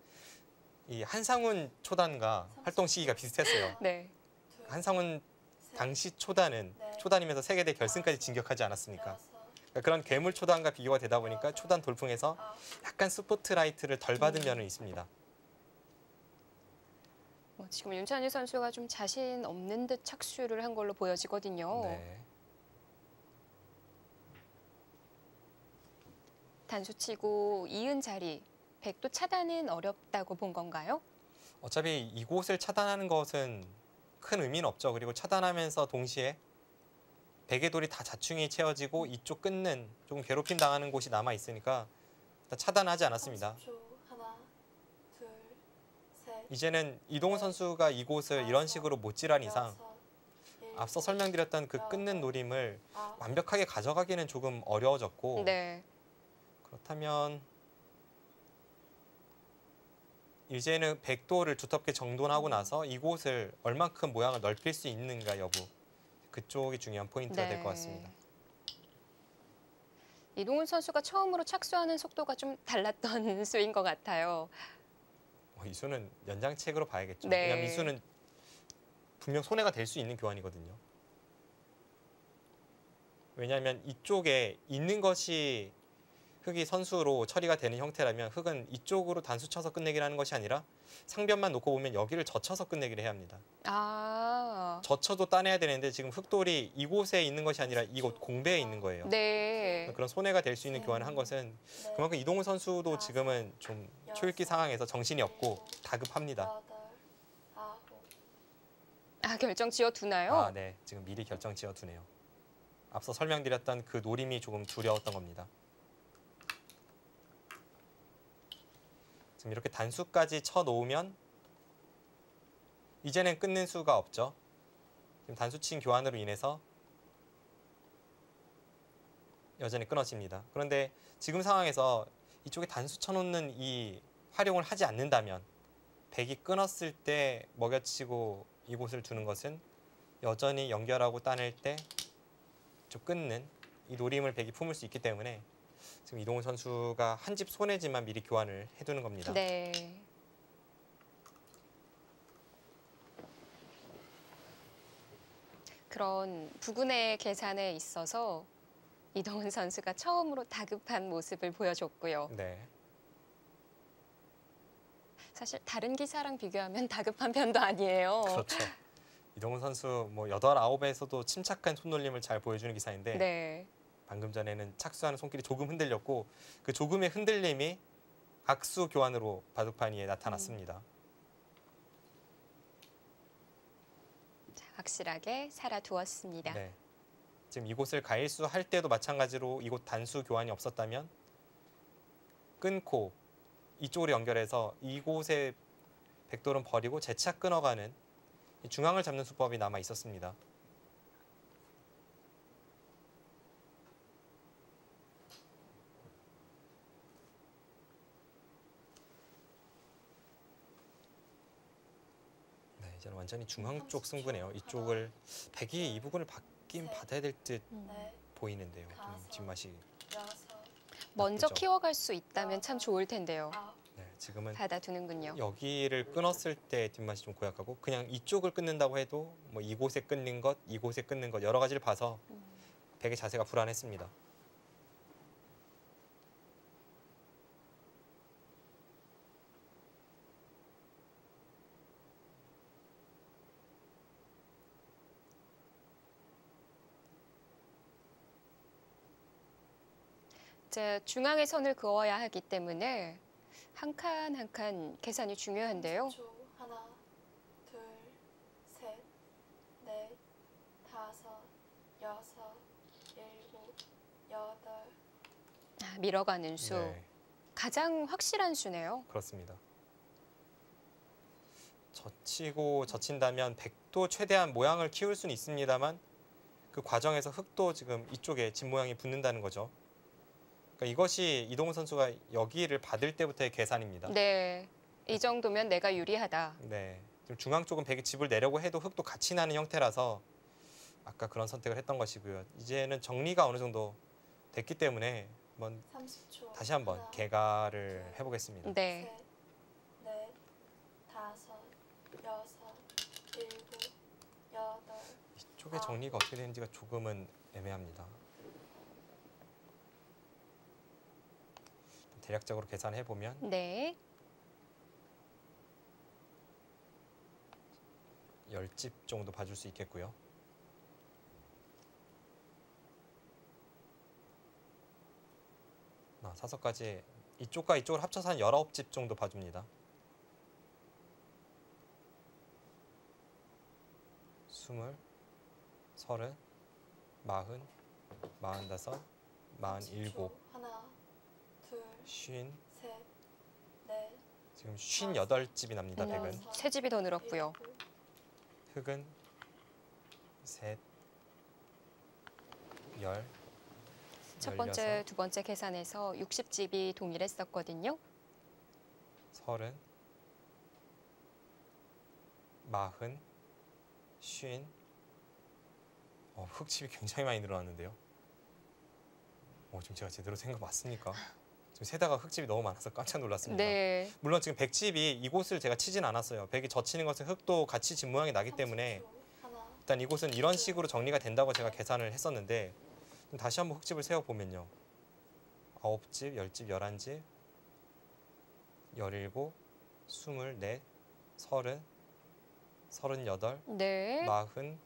이 한상훈 초단과 활동 시기가 비슷했어요. 네. 둘, 한상훈 셋, 당시 초단은 초단이면서 세계대 결승까지 진격하지 않았습니까? 여섯, 그러니까 그런 괴물 초단과 비교가 되다 보니까 초단 돌풍에서 아홉. 약간 스포트라이트를 덜 받은 면은 있습니다. 지금 윤찬희 선수가 좀 자신 없는 듯 착수를 한 걸로 보여지거든요. 네. 단수치고 이은 자리, 백도 차단은 어렵다고 본 건가요? 어차피 이곳을 차단하는 것은 큰 의미는 없죠. 그리고 차단하면서 동시에 백의 돌이 다 자충이 채워지고 이쪽 끊는 조금 괴롭힘 당하는 곳이 남아 있으니까 일단 차단하지 않았습니다. 30초. 하나, 둘, 셋, 이제는 이동훈 선수가 이곳을 이런 식으로 못 지란 이상 여섯, 일곱, 앞서 설명드렸던 그 끊는 노림을 아홉. 완벽하게 가져가기는 조금 어려워졌고 네. 그렇다면 이제는 백도를 두텁게 정돈하고 나서 이곳을 얼만큼 모양을 넓힐 수 있는가 여부 그쪽이 중요한 포인트가 될 것 같습니다. 이동훈 선수가 처음으로 착수하는 속도가 좀 달랐던 수인 것 같아요. 이 수는 연장책으로 봐야겠죠. 네. 왜냐하면 이 수는 분명 손해가 될 수 있는 교환이거든요. 왜냐하면 이쪽에 있는 것이 흙이 선수로 처리가 되는 형태라면 흙은 이쪽으로 단수 쳐서 끝내기를 하는 것이 아니라 상변만 놓고 보면 여기를 젖혀서 끝내기를 해야 합니다. 아, 젖혀도 따내야 되는데 지금 흙돌이 이곳에 있는 것이 아니라 이곳 공배에 있는 거예요. 네. 그런 손해가 될 수 있는 교환을 한 것은 넷, 그만큼 이동훈 선수도 지금은 좀 초읽기 상황에서 정신이 없고 다급합니다. 여덟, 아홉. 아, 결정 지어두나요? 아, 네. 지금 미리 결정 지어두네요. 앞서 설명드렸던 그 노림이 조금 두려웠던 겁니다. 지금 이렇게 단수까지 쳐놓으면 이제는 끊는 수가 없죠. 지금 단수친 교환으로 인해서 여전히 끊어집니다. 그런데 지금 상황에서 이쪽에 단수 쳐놓는 이 활용을 하지 않는다면 백이 끊었을 때 먹여치고 이곳을 두는 것은 여전히 연결하고 따낼 때 좀 끊는 이 노림을 백이 품을 수 있기 때문에 지금 이동훈 선수가 한 집 손해지만 미리 교환을 해두는 겁니다. 네. 그런 부근의 계산에 있어서 이동훈 선수가 처음으로 다급한 모습을 보여줬고요. 네. 사실 다른 기사랑 비교하면 다급한 편도 아니에요. 그렇죠. 이동훈 선수 뭐 8, 9에서도 침착한 손놀림을 잘 보여주는 기사인데 네. 방금 전에는 착수하는 손길이 조금 흔들렸고 그 조금의 흔들림이 악수 교환으로 바둑판 위에 나타났습니다. 자, 확실하게 살아두었습니다. 네. 지금 이곳을 가일수 할 때도 마찬가지로 이곳 단수 교환이 없었다면 끊고 이쪽으로 연결해서 이곳에 백돌은 버리고 재차 끊어가는 이 중앙을 잡는 수법이 남아 있었습니다. 네, 이제는 완전히 중앙 쪽 승부네요. 이쪽을 백이 이 부분을 받긴 받아야 될 듯 넷, 보이는데요. 좀 뒷맛이. 여섯, 먼저 나쁘죠. 키워갈 수 있다면 참 좋을 텐데요. 아홉, 네, 지금은 받아두는군요. 여기를 끊었을 때 뒷맛이 좀 고약하고 그냥 이쪽을 끊는다고 해도 뭐 이곳에 끊는 것, 이곳에 끊는 것 여러 가지를 봐서 백의 자세가 불안했습니다. 이제 중앙에 선을 그어야 하기 때문에 한 칸 한 칸 계산이 중요한데요. 30초. 하나, 둘, 셋, 넷, 다섯, 여섯, 일곱, 여덟. 밀어가는 수. 네, 가장 확실한 수네요. 그렇습니다. 젖히고 젖힌다면 백도 최대한 모양을 키울 수는 있습니다만 그 과정에서 흙도 지금 이쪽에 집 모양이 붙는다는 거죠. 그러니까 이것이 이동훈 선수가 여기를 받을 때부터의 계산입니다. 네. 이 정도면 내가 유리하다. 네, 지금 중앙 쪽은 백이 집을 내려고 해도 흙도 같이 나는 형태라서 아까 그런 선택을 했던 것이고요. 이제는 정리가 어느 정도 됐기 때문에 한번 30초. 다시 한번 하나, 개가를 해보겠습니다. 네. 셋, 넷, 다섯, 여섯, 일곱, 여덟. 이쪽의 정리가 어떻게 되는지가 조금은 애매합니다. 대략적으로 계산해 보면 네. 10집 정도 봐줄 수 있겠고요. 사서까지 이쪽과 이쪽을 합쳐서 한 19집 정도 봐줍니다. 20, 30, 40, 45, 47, 30초. 하나, 둘, 50, 셋, 넷, 지금 58집이 납니다. 백은. 여섯, 세 집이 더 늘었고요. 일곱, 흑은 셋, 열, 첫 번째, 두 번째 계산에서 60집이 동일했었거든요. 30, 40, 50. 흑집이 굉장히 많이 늘어났는데요. 지금 제가 제대로 생각 맞습니까? 지금 세다가 흑집이 너무 많아서 깜짝 놀랐습니다. 네. 물론 지금 백집이 이곳을 제가 치진 않았어요. 백이 젖히는 것은 흙도 같이 집 모양이 나기 때문에 30초. 하나, 일단 이곳은 이런 식으로 정리가 된다고 제가 계산을 했었는데 좀 다시 한번 흙집을 세워보면요. 9집, 10집, 11집, 17, 24, 30, 38, 네. 40,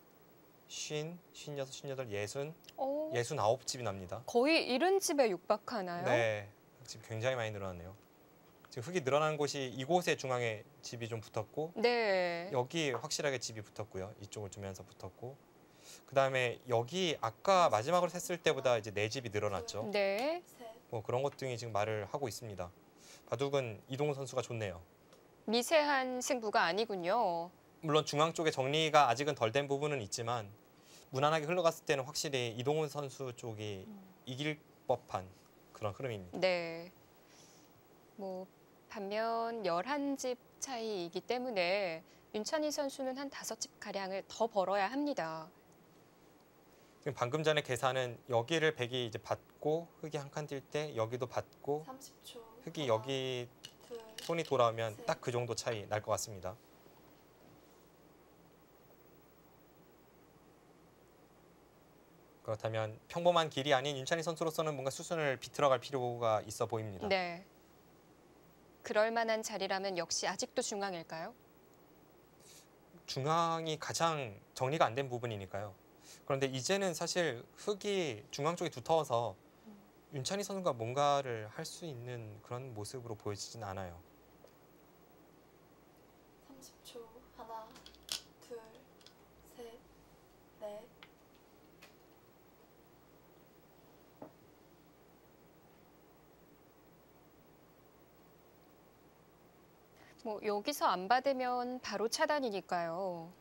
50, 56, 58, 60, 오, 69집이 납니다. 거의 70집에 육박하나요? 네, 집 굉장히 많이 늘어났네요. 지금 흙이 늘어나는 곳이 이곳에 중앙에 집이 좀 붙었고 네. 여기 확실하게 집이 붙었고요. 이쪽을 두면서 붙었고 그 다음에 여기 아까 마지막으로 셌을 때보다 이제 4집이 늘어났죠. 네. 셋, 뭐 그런 것 등이 지금 말을 하고 있습니다. 바둑은 이동훈 선수가 좋네요. 미세한 승부가 아니군요. 물론 중앙 쪽에 정리가 아직은 덜 된 부분은 있지만 무난하게 흘러갔을 때는 확실히 이동훈 선수 쪽이 이길 법한 그런 흐름입니다. 네. 뭐 반면 11집 차이이기 때문에 윤찬희 선수는 한 5집 가량을 더 벌어야 합니다. 지금 방금 전에 계산은 여기를 백이 이제 받고 흙이 한 칸 뛸 때 여기도 받고 30초. 흙이 하나, 여기 둘, 손이 돌아오면 딱 그 정도 차이 날 것 같습니다. 그렇다면 평범한 길이 아닌 윤찬희 선수로서는 뭔가 수순을 비틀어갈 필요가 있어 보입니다. 네. 그럴 만한 자리라면 역시 아직도 중앙일까요? 중앙이 가장 정리가 안 된 부분이니까요. 그런데 이제는 사실 흙이 중앙 쪽에 두터워서 윤찬희 선수가 뭔가를 할 수 있는 그런 모습으로 보여지진 않아요. 30초. 하나, 둘, 셋, 넷. 뭐 여기서 안 받으면 바로 차단이니까요.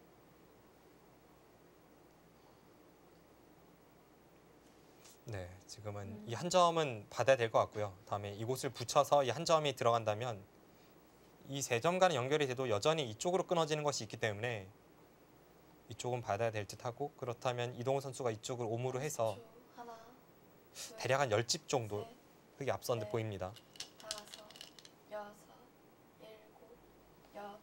네, 지금은 이 한 점은 받아야 될 것 같고요. 다음에 이곳을 붙여서 이 한 점이 들어간다면 이 세 점과는 연결이 돼도 여전히 이쪽으로 끊어지는 것이 있기 때문에 이쪽은 받아야 될 듯하고, 그렇다면 이동우 선수가 이쪽을 오므로 해서 30초. 하나, 둘, 대략 한 10집 정도 셋, 흙이 앞선 듯 네. 보입니다. 다섯, 여섯, 일곱, 여덟.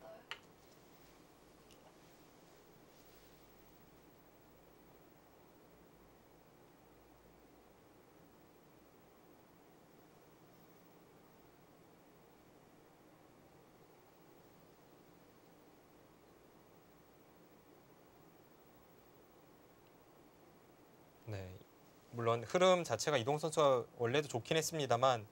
네, 물론 흐름 자체가 이동우 선수가 원래도 좋긴 했습니다만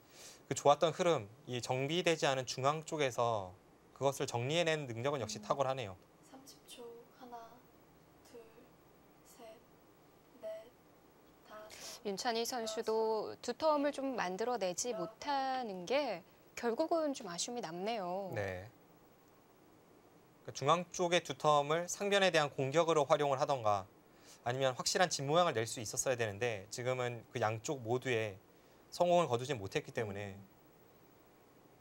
그 좋았던 흐름, 이 정비되지 않은 중앙 쪽에서 그것을 정리해낸 능력은 역시 탁월하네요. 30초. 하나, 둘, 셋, 넷, 다섯. 윤찬희 선수도 두터움을 좀 만들어내지 못하는 게 결국은 좀 아쉬움이 남네요. 네. 그러니까 중앙 쪽의 두텀을 상변에 대한 공격으로 활용을 하던가 아니면 확실한 집 모양을 낼 수 있었어야 되는데 지금은 그 양쪽 모두에 성공을 거두지 못했기 때문에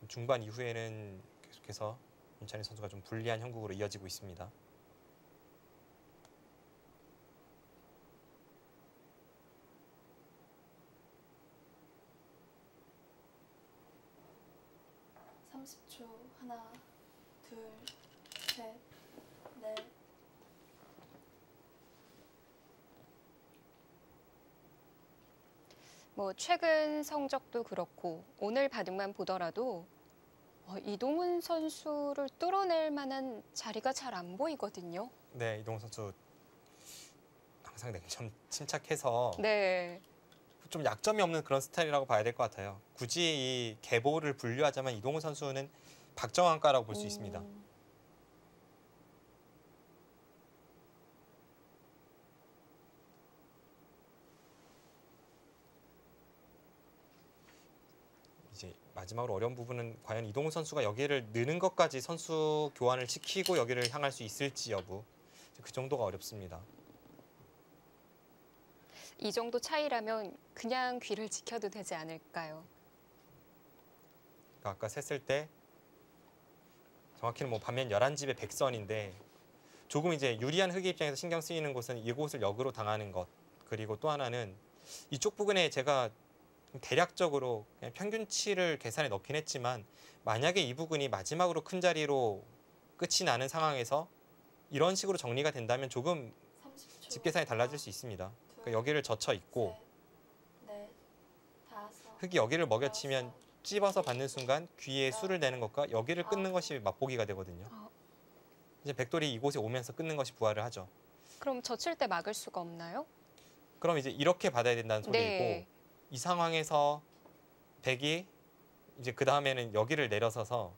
중반 이후에는 계속해서 윤찬희 선수가 좀 불리한 형국으로 이어지고 있습니다. (30초) 하나, 둘, 셋, 넷. 뭐 최근 성적도 그렇고 오늘 바둑만 보더라도 이동훈 선수를 뚫어낼 만한 자리가 잘 안 보이거든요. 네, 이동훈 선수 항상 냉정 침착해서 네. 좀 약점이 없는 그런 스타일이라고 봐야 될 것 같아요. 굳이 이 계보를 분류하자면 이동훈 선수는 박정환가라고 볼 수 있습니다. 이제 마지막으로 어려운 부분은 과연 이동훈 선수가 여기를 느는 것까지 선수 교환을 시키고 여기를 향할 수 있을지 여부. 그 정도가 어렵습니다. 이 정도 차이라면 그냥 귀를 지켜도 되지 않을까요? 그러니까 아까 셌을 때 정확히는 뭐 반면 11집의 백선인데 조금 이제 유리한 흑의 입장에서 신경 쓰이는 곳은 이곳을 역으로 당하는 것, 그리고 또 하나는 이쪽 부분에 제가 대략적으로 그냥 평균치를 계산해 넣긴 했지만 만약에 이 부분이 마지막으로 큰 자리로 끝이 나는 상황에서 이런 식으로 정리가 된다면 조금 30초. 집 계산이 달라질 수 있습니다. 그러니까 여기를 젖혀 있고 셋, 넷, 다섯. 흙이 여기를 먹여치면 찝어서 받는 순간 귀에 수를 내는 것과 여기를 끊는 것이 맛보기가 되거든요. 이제 백돌이 이곳에 오면서 끊는 것이 부활을 하죠. 그럼 젖힐 때 막을 수가 없나요? 그럼 이제 이렇게 받아야 된다는 소리이고 네. 이 상황에서 백이 이제 그 다음에는 여기를 내려서서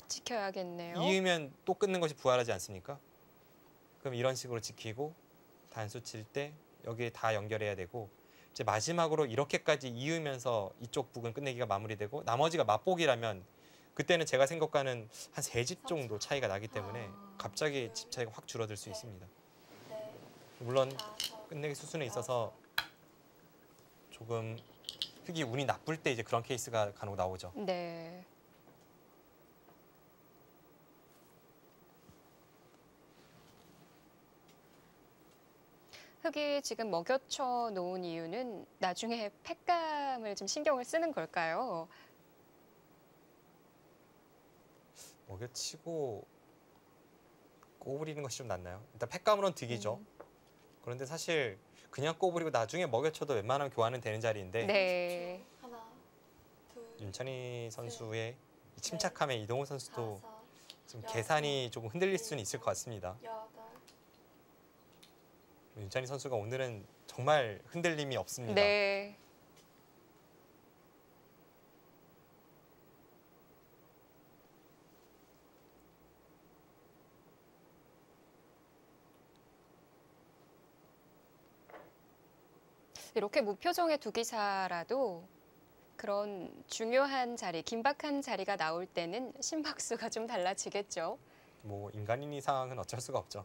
지켜야겠네요. 이으면 또 끊는 것이 부활하지 않습니까? 그럼 이런 식으로 지키고 단수 칠 때 여기에 다 연결해야 되고 이제 마지막으로 이렇게까지 이으면서 이쪽 부분 끝내기가 마무리되고 나머지가 맛보기라면 그때는 제가 생각과는 한 3집 정도 차이가 나기 때문에 갑자기 집 차이가 확 줄어들 수 있습니다. 넷, 물론 다섯. 끝내기 수순에 있어서 조금 흙이 운이 나쁠 때 이제 그런 케이스가 간혹 나오죠. 네. 흙이 지금 먹여쳐 놓은 이유는 나중에 팩감을 좀 신경을 쓰는 걸까요? 먹여치고 꼬부리는 것이 좀 낫나요? 일단 팩감으로는 득이죠. 그런데 사실 그냥 꼬부리고 나중에 먹여쳐도 웬만하면 교환은 되는 자리인데 네. 하나, 둘, 윤찬희 선수의 이 침착함에 이동훈 선수도 다섯, 좀 여섯, 계산이 조금 흔들릴 수는 있을 것 같습니다. 여덟, 윤찬희 선수가 오늘은 정말 흔들림이 없습니다. 네. 이렇게 무표정의 두 기사라도 그런 중요한 자리, 긴박한 자리가 나올 때는 심박수가 좀 달라지겠죠. 뭐 인간인 이상은 어쩔 수가 없죠.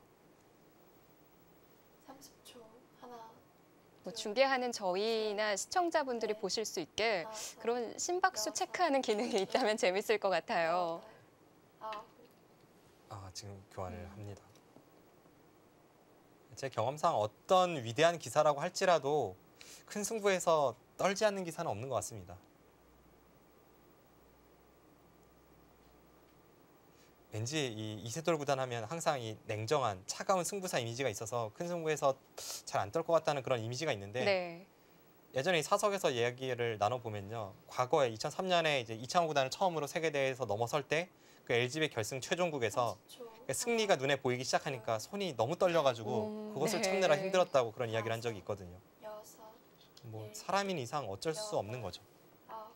30초. 하나, 뭐 중계하는 저희나 시청자분들이 네. 보실 수 있게 다섯, 그런 심박수 여섯, 체크하는 기능이 있다면 재밌을 것 같아요. 여덟, 아홉, 지금 교환을 합니다. 제 경험상 어떤 위대한 기사라고 할지라도 큰 승부에서 떨지 않는 기사는 없는 것 같습니다. 왠지 이 이세돌 구단 하면 항상 이 냉정한 차가운 승부사 이미지가 있어서 큰 승부에서 잘 안 떨 것 같다는 그런 이미지가 있는데 네. 예전에 이 사석에서 이야기를 나눠보면요. 과거에 2003년에 이제 이창호 구단을 처음으로 세계대회에서 넘어설 때 그 LG배 결승 최종국에서 30초. 승리가 눈에 보이기 시작하니까 손이 너무 떨려가지고 그것을 네. 참느라 힘들었다고 그런 이야기를 한 적이 있거든요. 여섯, 뭐 사람인 이상 어쩔 수 없는 거죠. 아홉,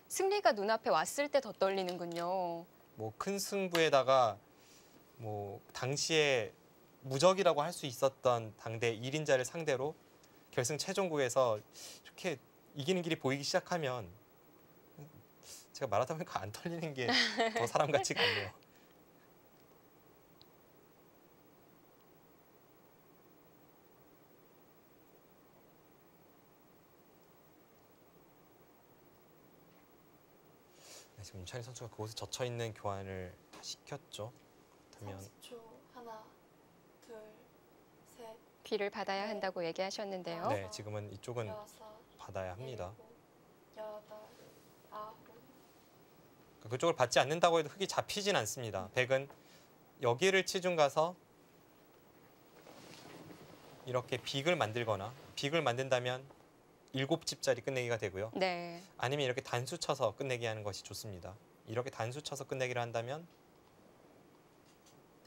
승리가 눈앞에 왔을 때 더 떨리는군요. 뭐 큰 승부에다가 뭐 당시에 무적이라고 할 수 있었던 당대 1인자를 상대로 결승 최종국에서 이렇게 이기는 길이 보이기 시작하면 제가 말하다 보니까 안 떨리는 게 더 사람 같지가 않네요. 네, 지금 윤찬희 선수가 그곳에 젖혀 있는 교환을 다 시켰죠. 그렇다면 30초. 하나, 둘, 셋, 귀를 받아야 한다고 얘기하셨는데요. 네, 지금은 이쪽은 여섯, 받아야 합니다. 일곱, 여덟, 아홉, 그쪽을 받지 않는다고 해도 흙이 잡히진 않습니다. 백은 여기를 치중 가서 이렇게 빅을 만들거나 빅을 만든다면 7집짜리 끝내기가 되고요. 네. 아니면 이렇게 단수 쳐서 끝내기 하는 것이 좋습니다. 이렇게 단수 쳐서 끝내기를 한다면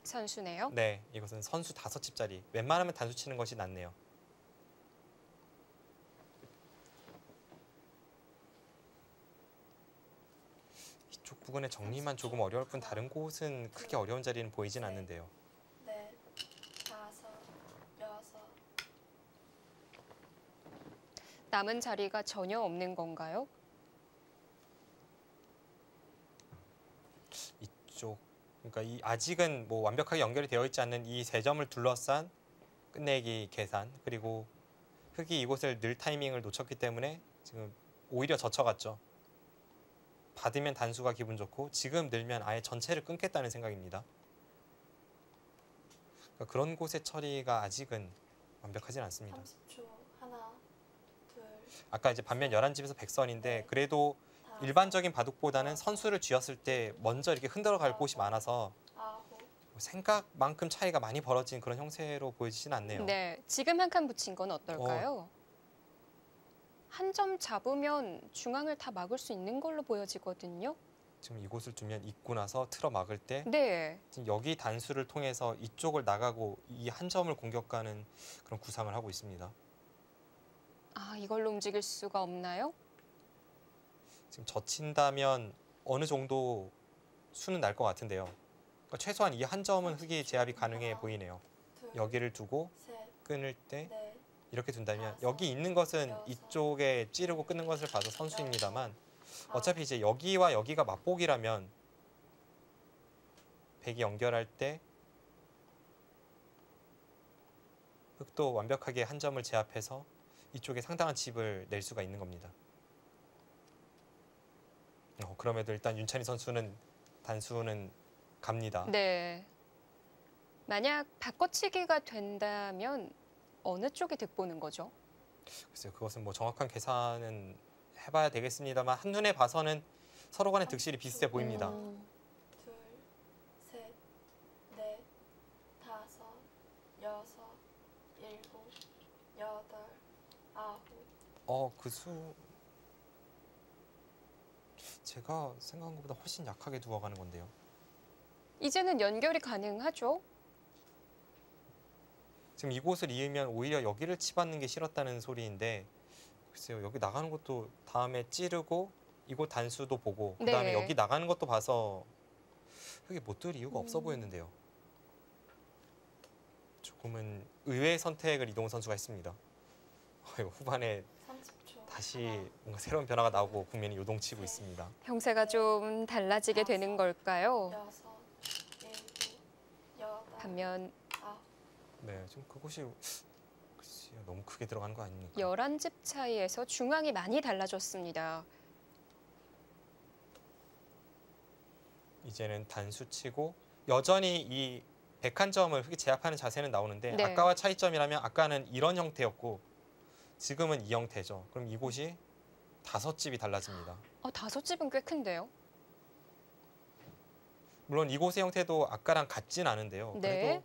선수네요. 네, 이것은 선수 5집짜리. 웬만하면 단수 치는 것이 낫네요. 이쪽 부분의 정리만 조금 어려울 뿐 다른 곳은 크게 어려운 자리는 보이진 않는데요. 넷, 다섯, 여섯, 남은 자리가 전혀 없는 건가요? 이쪽 그러니까 아직은 뭐 완벽하게 연결이 되어 있지 않는 이 세 점을 둘러싼 끝내기 계산 그리고 흙이 이곳을 늘 타이밍을 놓쳤기 때문에 지금 오히려 젖혀갔죠. 받으면 단수가 기분 좋고 지금 늘면 아예 전체를 끊겠다는 생각입니다. 그러니까 그런 곳의 처리가 아직은 완벽하진 않습니다. 30초. 하나, 둘, 아까 이제 반면 11집에서 백선인데 네. 그래도 다섯, 일반적인 바둑보다는 선수를 쥐었을 때 먼저 이렇게 흔들어 갈 곳이 많아서 아홉, 생각만큼 차이가 많이 벌어진 그런 형세로 보이지는 않네요. 네. 지금 한 칸 붙인 건 어떨까요? 한 점 잡으면 중앙을 다 막을 수 있는 걸로 보여지거든요. 지금 이곳을 두면 있고 나서 틀어 막을 때 네. 지금 여기 단수를 통해서 이쪽을 나가고 이 한 점을 공격하는 그런 구상을 하고 있습니다. 아, 이걸로 움직일 수가 없나요? 지금 젖힌다면 어느 정도 수는 날 것 같은데요. 그러니까 최소한 이 한 점은 흙이 제압이 가능해 보이네요. 둘, 여기를 두고 셋, 끊을 때 넷, 이렇게 둔다면 여기 있는 것은 이쪽에 찌르고 끊는 것을 봐서 선수입니다만 어차피 이제 여기와 여기가 맞복이라면 백이 연결할 때 흙도 완벽하게 한 점을 제압해서 이쪽에 상당한 칩을 낼 수가 있는 겁니다. 그럼에도 일단 윤찬희 선수는 단수는 갑니다. 네. 만약 바꿔치기가 된다면 어느 쪽이 득보는 거죠? 글쎄요, 그것은 뭐 정확한 계산은 해봐야 되겠습니다만 한눈에 봐서는 서로 간의 득실이 비슷해 보입니다. 둘, 셋, 넷, 다섯, 여섯, 일곱, 여덟, 아홉, 그 수 제가 생각한 것보다 훨씬 약하게 두어가는 건데요. 이제는 연결이 가능하죠? 지금 이곳을 이으면 오히려 여기를 치받는 게 싫었다는 소리인데 글쎄요. 여기 나가는 것도 다음에 찌르고 이곳 단수도 보고 그다음에 네. 여기 나가는 것도 봐서 흙이 못 들 이유가 없어 보였는데요. 조금은 의외의 선택을 이동훈 선수가 했습니다. 후반에 30초. 다시 뭔가 새로운 변화가 나오고 국면이 요동치고 있습니다. 형세가 좀 달라지게 되는 걸까요? 6, 7, 8, 반면 9. 네, 좀 그곳이 글쎄요, 너무 크게 들어가는 거 아닙니까? 11집 차이에서 중앙이 많이 달라졌습니다. 이제는 단수 치고 여전히 이 101점을 흙이 제압하는 자세는 나오는데 네. 아까와 차이점이라면 아까는 이런 형태였고 지금은 이 형태죠. 그럼 이곳이 5집이 달라집니다. 5집은 꽤 큰데요? 물론 이곳의 형태도 아까랑 같진 않은데요. 네. 그래도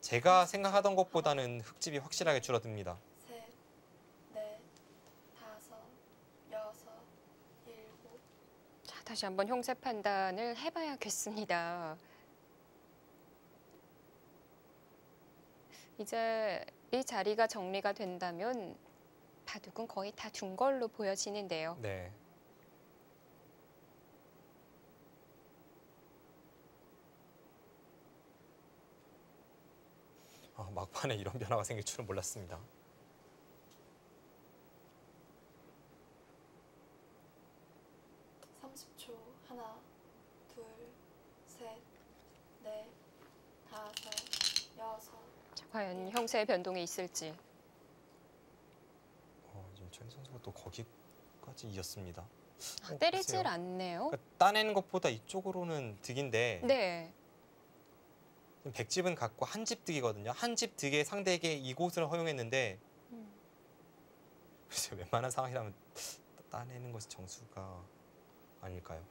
제가 생각하던 것보다는 흙집이 확실하게 줄어듭니다. 3, 4, 5, 6, 7. 자, 다시 한번 형세 판단을 해봐야겠습니다. 이제 이 자리가 정리가 된다면 바둑은 거의 다 둔 걸로 보여지는데요. 네. 막판에 이런 변화가 생길 줄은 몰랐습니다. 초 하나, 둘, 셋, 넷, 다섯, 여섯. 자, 과연 형세의 변동이 있을지. 윤찬희 선수가 또 거기까지 이었습니다. 때리질 글쎄요. 않네요. 그러니까 따내는 것보다 이쪽으로는 득인데 네. 지금 100집은 갖고 한 집 득이거든요. 한 집 득의 상대에게 이곳을 허용했는데 글쎄 웬만한 상황이라면 따내는 것이 정수가 아닐까요?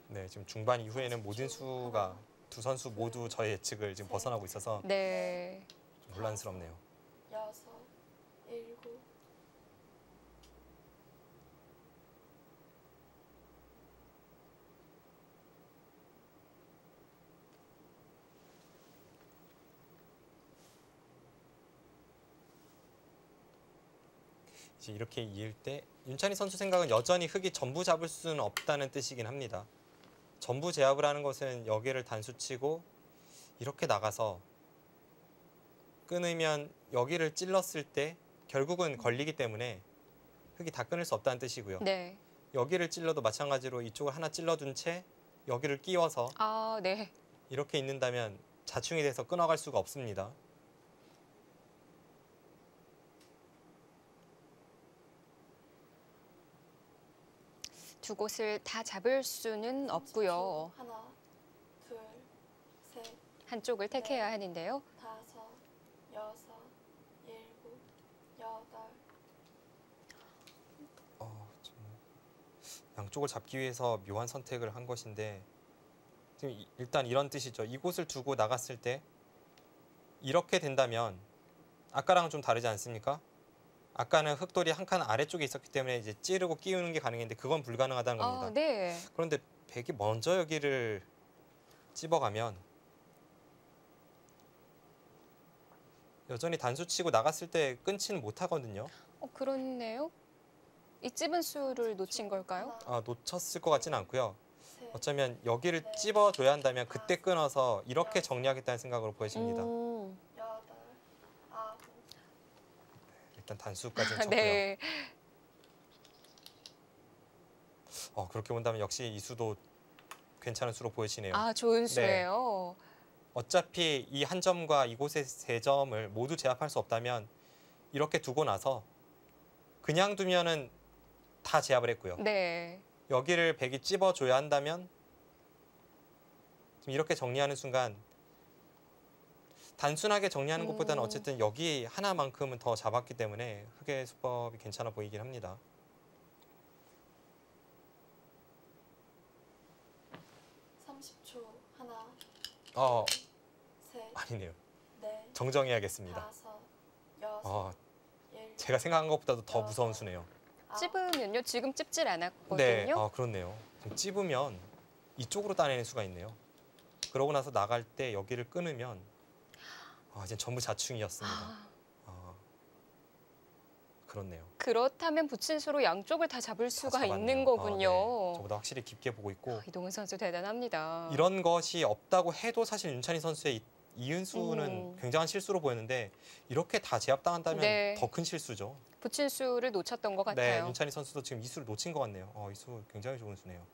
네, 지금 중반 이후에는 모든 수가 두 선수 모두 저의 예측을 지금 벗어나고 있어서 네. 좀 혼란스럽네요. 여섯, 일곱. 이제 이렇게 이을 때 윤찬희 선수 생각은 여전히 흙이 전부 잡을 수는 없다는 뜻이긴 합니다. 전부 제압을 하는 것은 여기를 단수치고 이렇게 나가서 끊으면 여기를 찔렀을 때 결국은 걸리기 때문에 흙이 다 끊을 수 없다는 뜻이고요. 네. 여기를 찔러도 마찬가지로 이쪽을 하나 찔러둔 채 여기를 끼워서 아, 네. 이렇게 있는다면 자충이 돼서 끊어갈 수가 없습니다. 두 곳을 다 잡을 수는 없고요. 하나, 둘, 셋, 한쪽을 택해야 하는데요. 다섯, 여섯, 일곱, 여덟. 좀 양쪽을 잡기 위해서 묘한 선택을 한 것인데 지금 일단 이런 뜻이죠. 이곳을 두고 나갔을 때 이렇게 된다면 아까랑은 좀 다르지 않습니까? 아까는 흙돌이 한 칸 아래쪽에 있었기 때문에 이제 찌르고 끼우는 게 가능했는데 그건 불가능하다는 겁니다. 네. 그런데 백이 먼저 여기를 찝어가면 여전히 단수 치고 나갔을 때 끊지는 못하거든요. 그렇네요. 이 찝은 수를 놓친 걸까요? 놓쳤을 것 같지는 않고요. 셋, 어쩌면 여기를 찝어줘야 한다면 그때 끊어서 이렇게 정리하겠다는 생각으로 보여집니다. 여덟, 아홉. 일단 단수까지는 쳤고요. 네. 그렇게 본다면 역시 이 수도 괜찮은 수로 보여지네요. 좋은 수예요. 어차피 이 한 점과 이곳의 3점을 모두 제압할 수 없다면 이렇게 두고 나서 그냥 두면은 다 제압을 했고요. 네. 여기를 백이 찝어줘야 한다면 지금 이렇게 정리하는 순간 단순하게 정리하는 것보다는 어쨌든 여기 하나만큼은 더 잡았기 때문에 흙의 수법이 괜찮아 보이긴 합니다. 초 하나, 어, 셋, 아니네요. 넷, 정정해야겠습니다. 다섯, 여섯, 아, 일곱, 제가 생각한 것보다도 더 무서운 수네요. 아홉, 찝으면요. 지금 찝질 않았거든요. 네, 그렇네요. 지금 찝으면 이쪽으로 따내는 수가 있네요. 그러고 나서 나갈 때 여기를 끊으면 이제 전부 자충이었습니다. 아, 그렇네요. 그렇다면 붙인 수로 양쪽을 다 잡을 수가 잡았네요. 있는 거군요. 네. 저보다 확실히 깊게 보고 있고 이동훈 선수 대단합니다. 이런 것이 없다고 해도 사실 윤찬희 선수의 이은수는 굉장한 실수로 보였는데 이렇게 다 제압당한다면 네. 더 큰 실수죠. 붙인 수를 놓쳤던 것 네, 같아요. 윤찬희 선수도 지금 이 수를 놓친 것 같네요. 이 수 굉장히 좋은 수네요.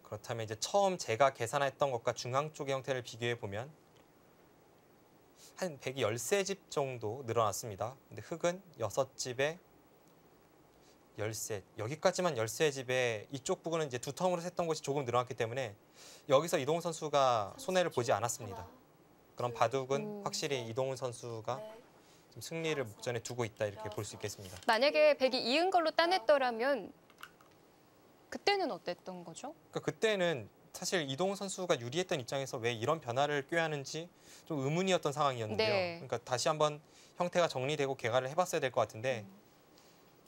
그렇다면 이제 처음 제가 계산했던 것과 중앙 쪽의 형태를 비교해 보면 한 113집 정도 늘어났습니다. 근데 흙은 6집에 13, 여기까지만 13집에 이쪽 부분은 이제 두 텀으로 셌던 것이 조금 늘어났기 때문에 여기서 이동훈 선수가 손해를 보지 않았습니다. 그럼 바둑은 확실히 이동훈 선수가 좀 승리를 목전에 두고 있다 이렇게 볼 수 있겠습니다. 만약에 100이 이은 걸로 따냈더라면 그때는 어땠던 거죠? 그러니까 그때는 사실 이동훈 선수가 유리했던 입장에서 왜 이런 변화를 꾀하는지 좀 의문이었던 상황이었는데요. 네. 그러니까 다시 한번 형태가 정리되고 개가를 해봤어야 될 것 같은데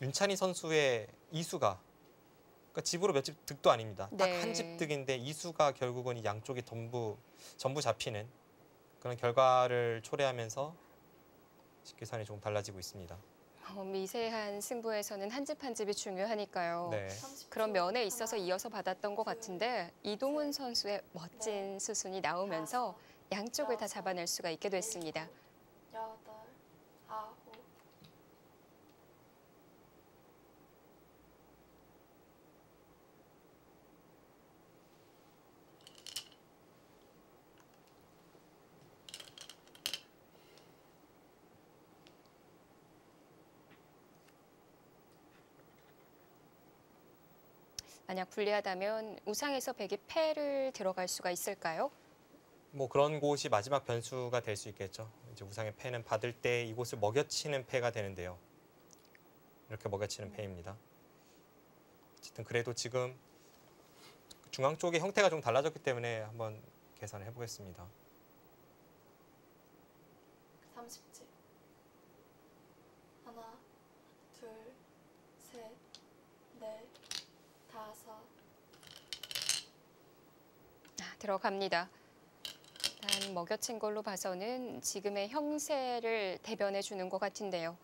윤찬희 선수의 이수가 그러니까 집으로 몇 집 득도 아닙니다. 딱 네. 한 집 득인데 이수가 결국은 이 양쪽이 전부 잡히는 그런 결과를 초래하면서 식계산이 조금 달라지고 있습니다. 미세한 승부에서는 한 집 한 집이 중요하니까요. 네. 30초, 그런 면에 있어서 하나, 이어서 받았던 것 같은데 이동훈 선수의 멋진 수순이 나오면서 양쪽을 다 잡아낼 수가 있게 됐습니다. 여덟, 아홉, 만약 불리하다면 우상에서 100이 패를 들어갈 수가 있을까요? 뭐 그런 곳이 마지막 변수가 될 수 있겠죠. 이제 우상의 패는 받을 때 이곳을 먹여치는 패가 되는데요. 이렇게 먹여치는 패입니다. 어쨌든 그래도 지금 중앙 쪽의 형태가 좀 달라졌기 때문에 한번 계산을 해보겠습니다. 30집. 하나, 둘, 셋, 넷, 다섯, 들어갑니다. 일단 먹여친 걸로 봐서는 지금의 형세를 대변해 주는 것 같은데요.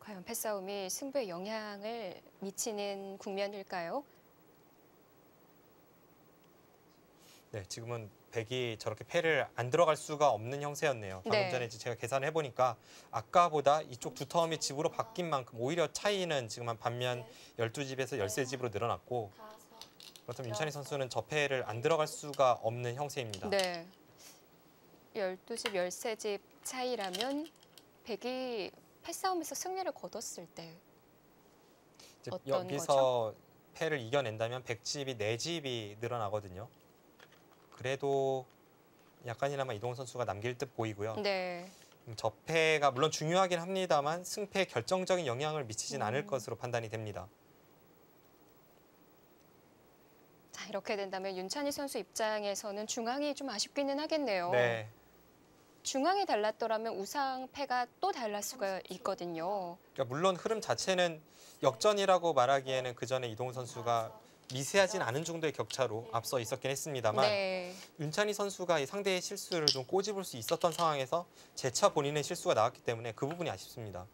과연 패싸움이 승부에 영향을 미치는 국면일까요? 네, 지금은 백이 저렇게 패를 안 들어갈 수가 없는 형세였네요. 방금 네. 전에 제가 계산을 해보니까 아까보다 이쪽 두 텀이 집으로 바뀐 만큼 오히려 차이는 지금 한 반면 12집에서 13집으로 늘어났고 다섯, 그렇다면 윤찬희 선수는 저 패를 안 들어갈 수가 없는 형세입니다. 네. 12집, 13집 차이라면 100이 패싸움에서 승리를 거뒀을 때 이제 어떤 여기서 패를 이겨낸다면 100집이 4집이 늘어나거든요. 그래도 약간이나마 이동훈 선수가 남길 듯 보이고요. 네. 저 패가 물론 중요하긴 합니다만 승패에 결정적인 영향을 미치진 않을 것으로 판단이 됩니다. 자, 이렇게 된다면 윤찬희 선수 입장에서는 중앙이 좀 아쉽기는 하겠네요. 네, 중앙이 달랐더라면 우상패가 또 달랄 수가 있거든요. 그러니까 물론 흐름 자체는 역전이라고 말하기에는 그 전에 이동훈 선수가 미세하진 않은 정도의 격차로 앞서 있었긴 했습니다만 네. 윤찬희 선수가 이 상대의 실수를 좀 꼬집을 수 있었던 상황에서 재차 본인의 실수가 나왔기 때문에 그 부분이 아쉽습니다.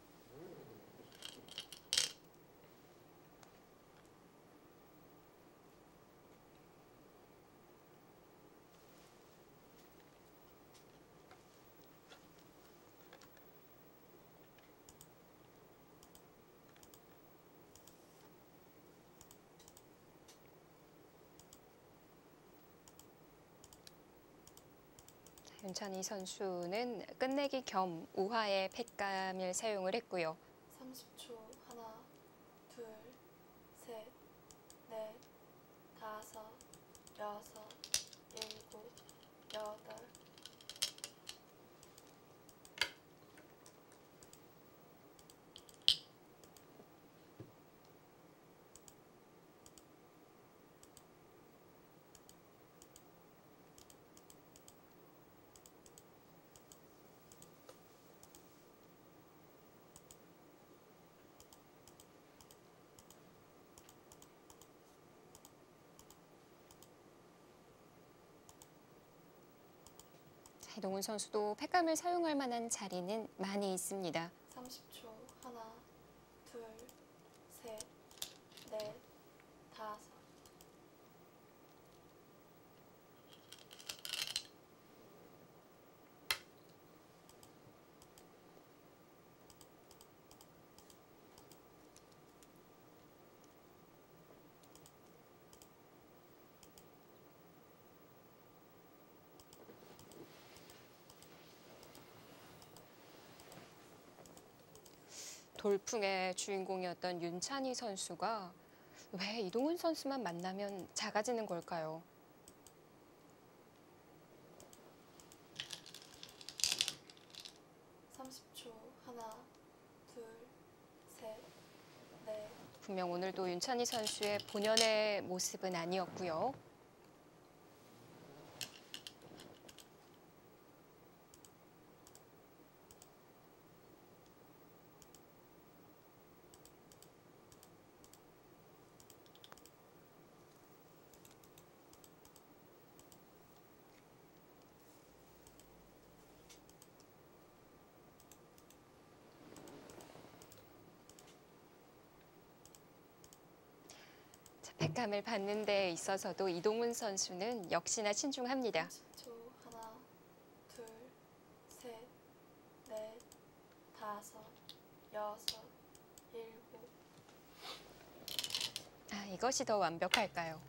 윤찬희 선수는 끝내기 겸 우하의 팩감을 사용을 했고요. 30초. 하나, 둘, 셋, 넷, 다섯, 여섯, 일곱, 여덟, 이동훈 선수도 팩감을 사용할 만한 자리는 많이 있습니다. 30초. 하나, 둘, 셋, 넷, 다섯. 돌풍의 주인공이었던 윤찬희 선수가 왜 이동훈 선수만 만나면 작아지는 걸까요? 하나, 둘, 셋, 넷. 분명 오늘도 윤찬희 선수의 본연의 모습은 아니었고요. 팩감을 받는 데 있어서도 이동훈 선수는 역시나 신중합니다. 30초. 하나, 둘, 셋, 넷, 다섯, 여섯, 일곱. 이것이 더 완벽할까요?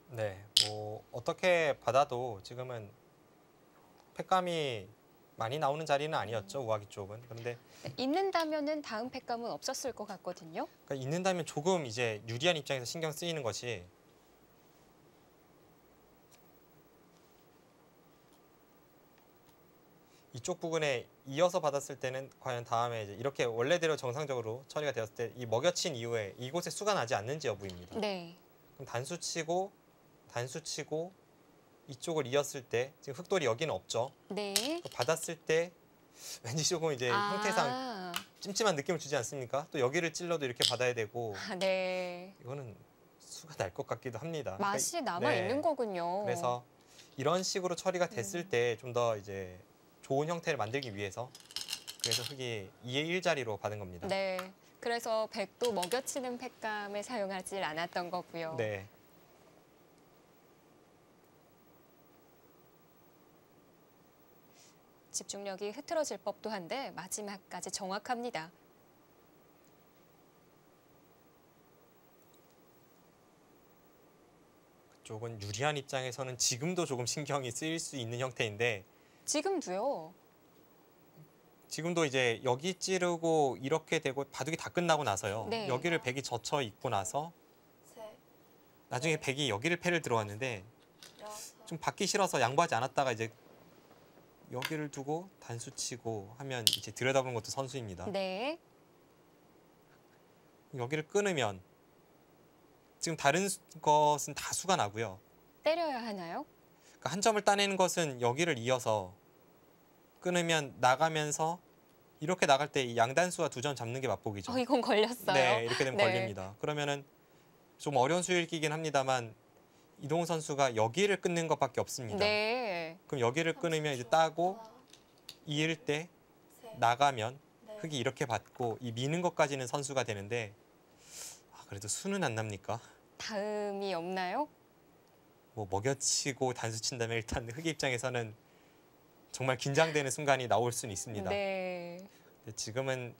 네, 뭐 어떻게 받아도 지금은 팩감이 많이 나오는 자리는 아니었죠, 우아기 쪽은. 그런데 있는다면은 다음 팩감은 없었을 것 같거든요. 그러니까 있는다면 조금 이제 유리한 입장에서 신경 쓰이는 것이 이쪽 부분에 이어서 받았을 때는 과연 다음에 이제 이렇게 원래대로 정상적으로 처리가 되었을 때 이 먹여친 이후에 이곳에 수가 나지 않는지 여부입니다. 네. 그럼 단수 치고 이쪽을 이었을 때 지금 흑돌이 여기는 없죠. 네. 받았을 때 왠지 조금 이제 형태상 찜찜한 느낌을 주지 않습니까? 또 여기를 찔러도 이렇게 받아야 되고 네. 이거는 수가 날 것 같기도 합니다. 맛이 그러니까, 남아 있는 거군요. 그래서 이런 식으로 처리가 됐을 때 좀 더 이제 좋은 형태를 만들기 위해서 그래서 흑이 2의 1자리로 받은 겁니다. 네. 그래서 백도 먹여치는 팩감을 사용하지 않았던 거고요. 네. 집중력이 흐트러질 법도 한데 마지막까지 정확합니다. 그쪽은 유리한 입장에서는 지금도 조금 신경이 쓰일 수 있는 형태인데 지금도요. 지금도 이제 여기 찌르고 이렇게 되고 바둑이 다 끝나고 나서요. 네. 여기를 백이 젖혀 있고 나서 셋, 나중에 백이 여기를 패를 들어왔는데 여섯. 좀 받기 싫어서 양보하지 않았다가 이제 여기를 두고 단수 치고 하면 이제 들여다보는 것도 선수입니다. 네. 여기를 끊으면 지금 다른 것은 다 수가 나고요. 때려야 하나요? 그러니까 한 점을 따내는 것은 여기를 이어서 끊으면 나가면서 이렇게 나갈 때 이 양단수와 2점 잡는 게 맛보기죠. 이건 걸렸어요. 네, 이렇게 되면 네. 걸립니다. 그러면은 좀 어려운 수일기긴 합니다만 이동훈 선수가 여기를 끊는 것밖에 없습니다. 네. 그럼 여기를 끊으면 이제 30초. 따고 하나, 이을 때 셋, 나가면 넷, 흙이 이렇게 받고 이 미는 것까지는 선수가 되는데 그래도 수는 안 납니까? 다음이 없나요? 뭐 먹여치고 단수 친다면 일단 흙의 입장에서는 정말 긴장되는 순간이 나올 수는 있습니다. 네. 근데 지금은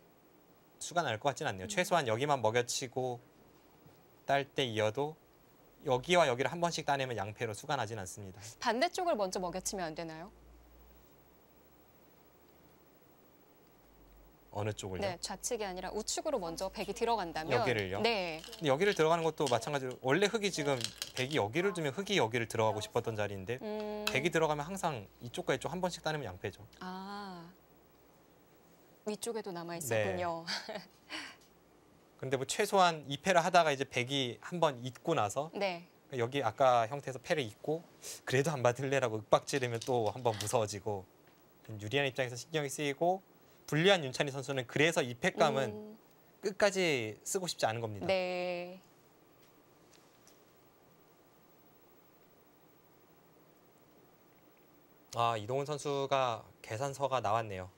수가 날 것 같진 않네요. 최소한 여기만 먹여치고 딸 때 이어도 여기와 여기를 한 번씩 따내면 양패로 수가 나진 않습니다. 반대쪽을 먼저 먹여치면 안 되나요? 어느 쪽을요? 네, 좌측이 아니라 우측으로 먼저 백이 들어간다면 여기를요? 네. 근데 여기를 들어가는 것도 마찬가지로 원래 흙이 지금 백이 여기를 두면 흙이 여기를 들어가고 싶었던 자리인데 백이 들어가면 항상 이쪽과 이쪽 한 번씩 따내면 양패죠. 위쪽에도 남아 있었군요. 근데 뭐 최소한 2패를 하다가 이제 백이 한 번 잊고 나서 네. 여기 아까 형태에서 패를 잊고 그래도 안 받을래라고 윽박지르면 또 한 번 무서워지고 유리한 입장에서 신경이 쓰이고 불리한 윤찬희 선수는 그래서 이 패감은 끝까지 쓰고 싶지 않은 겁니다. 네. 아, 이동훈 선수가 계산서가 나왔네요.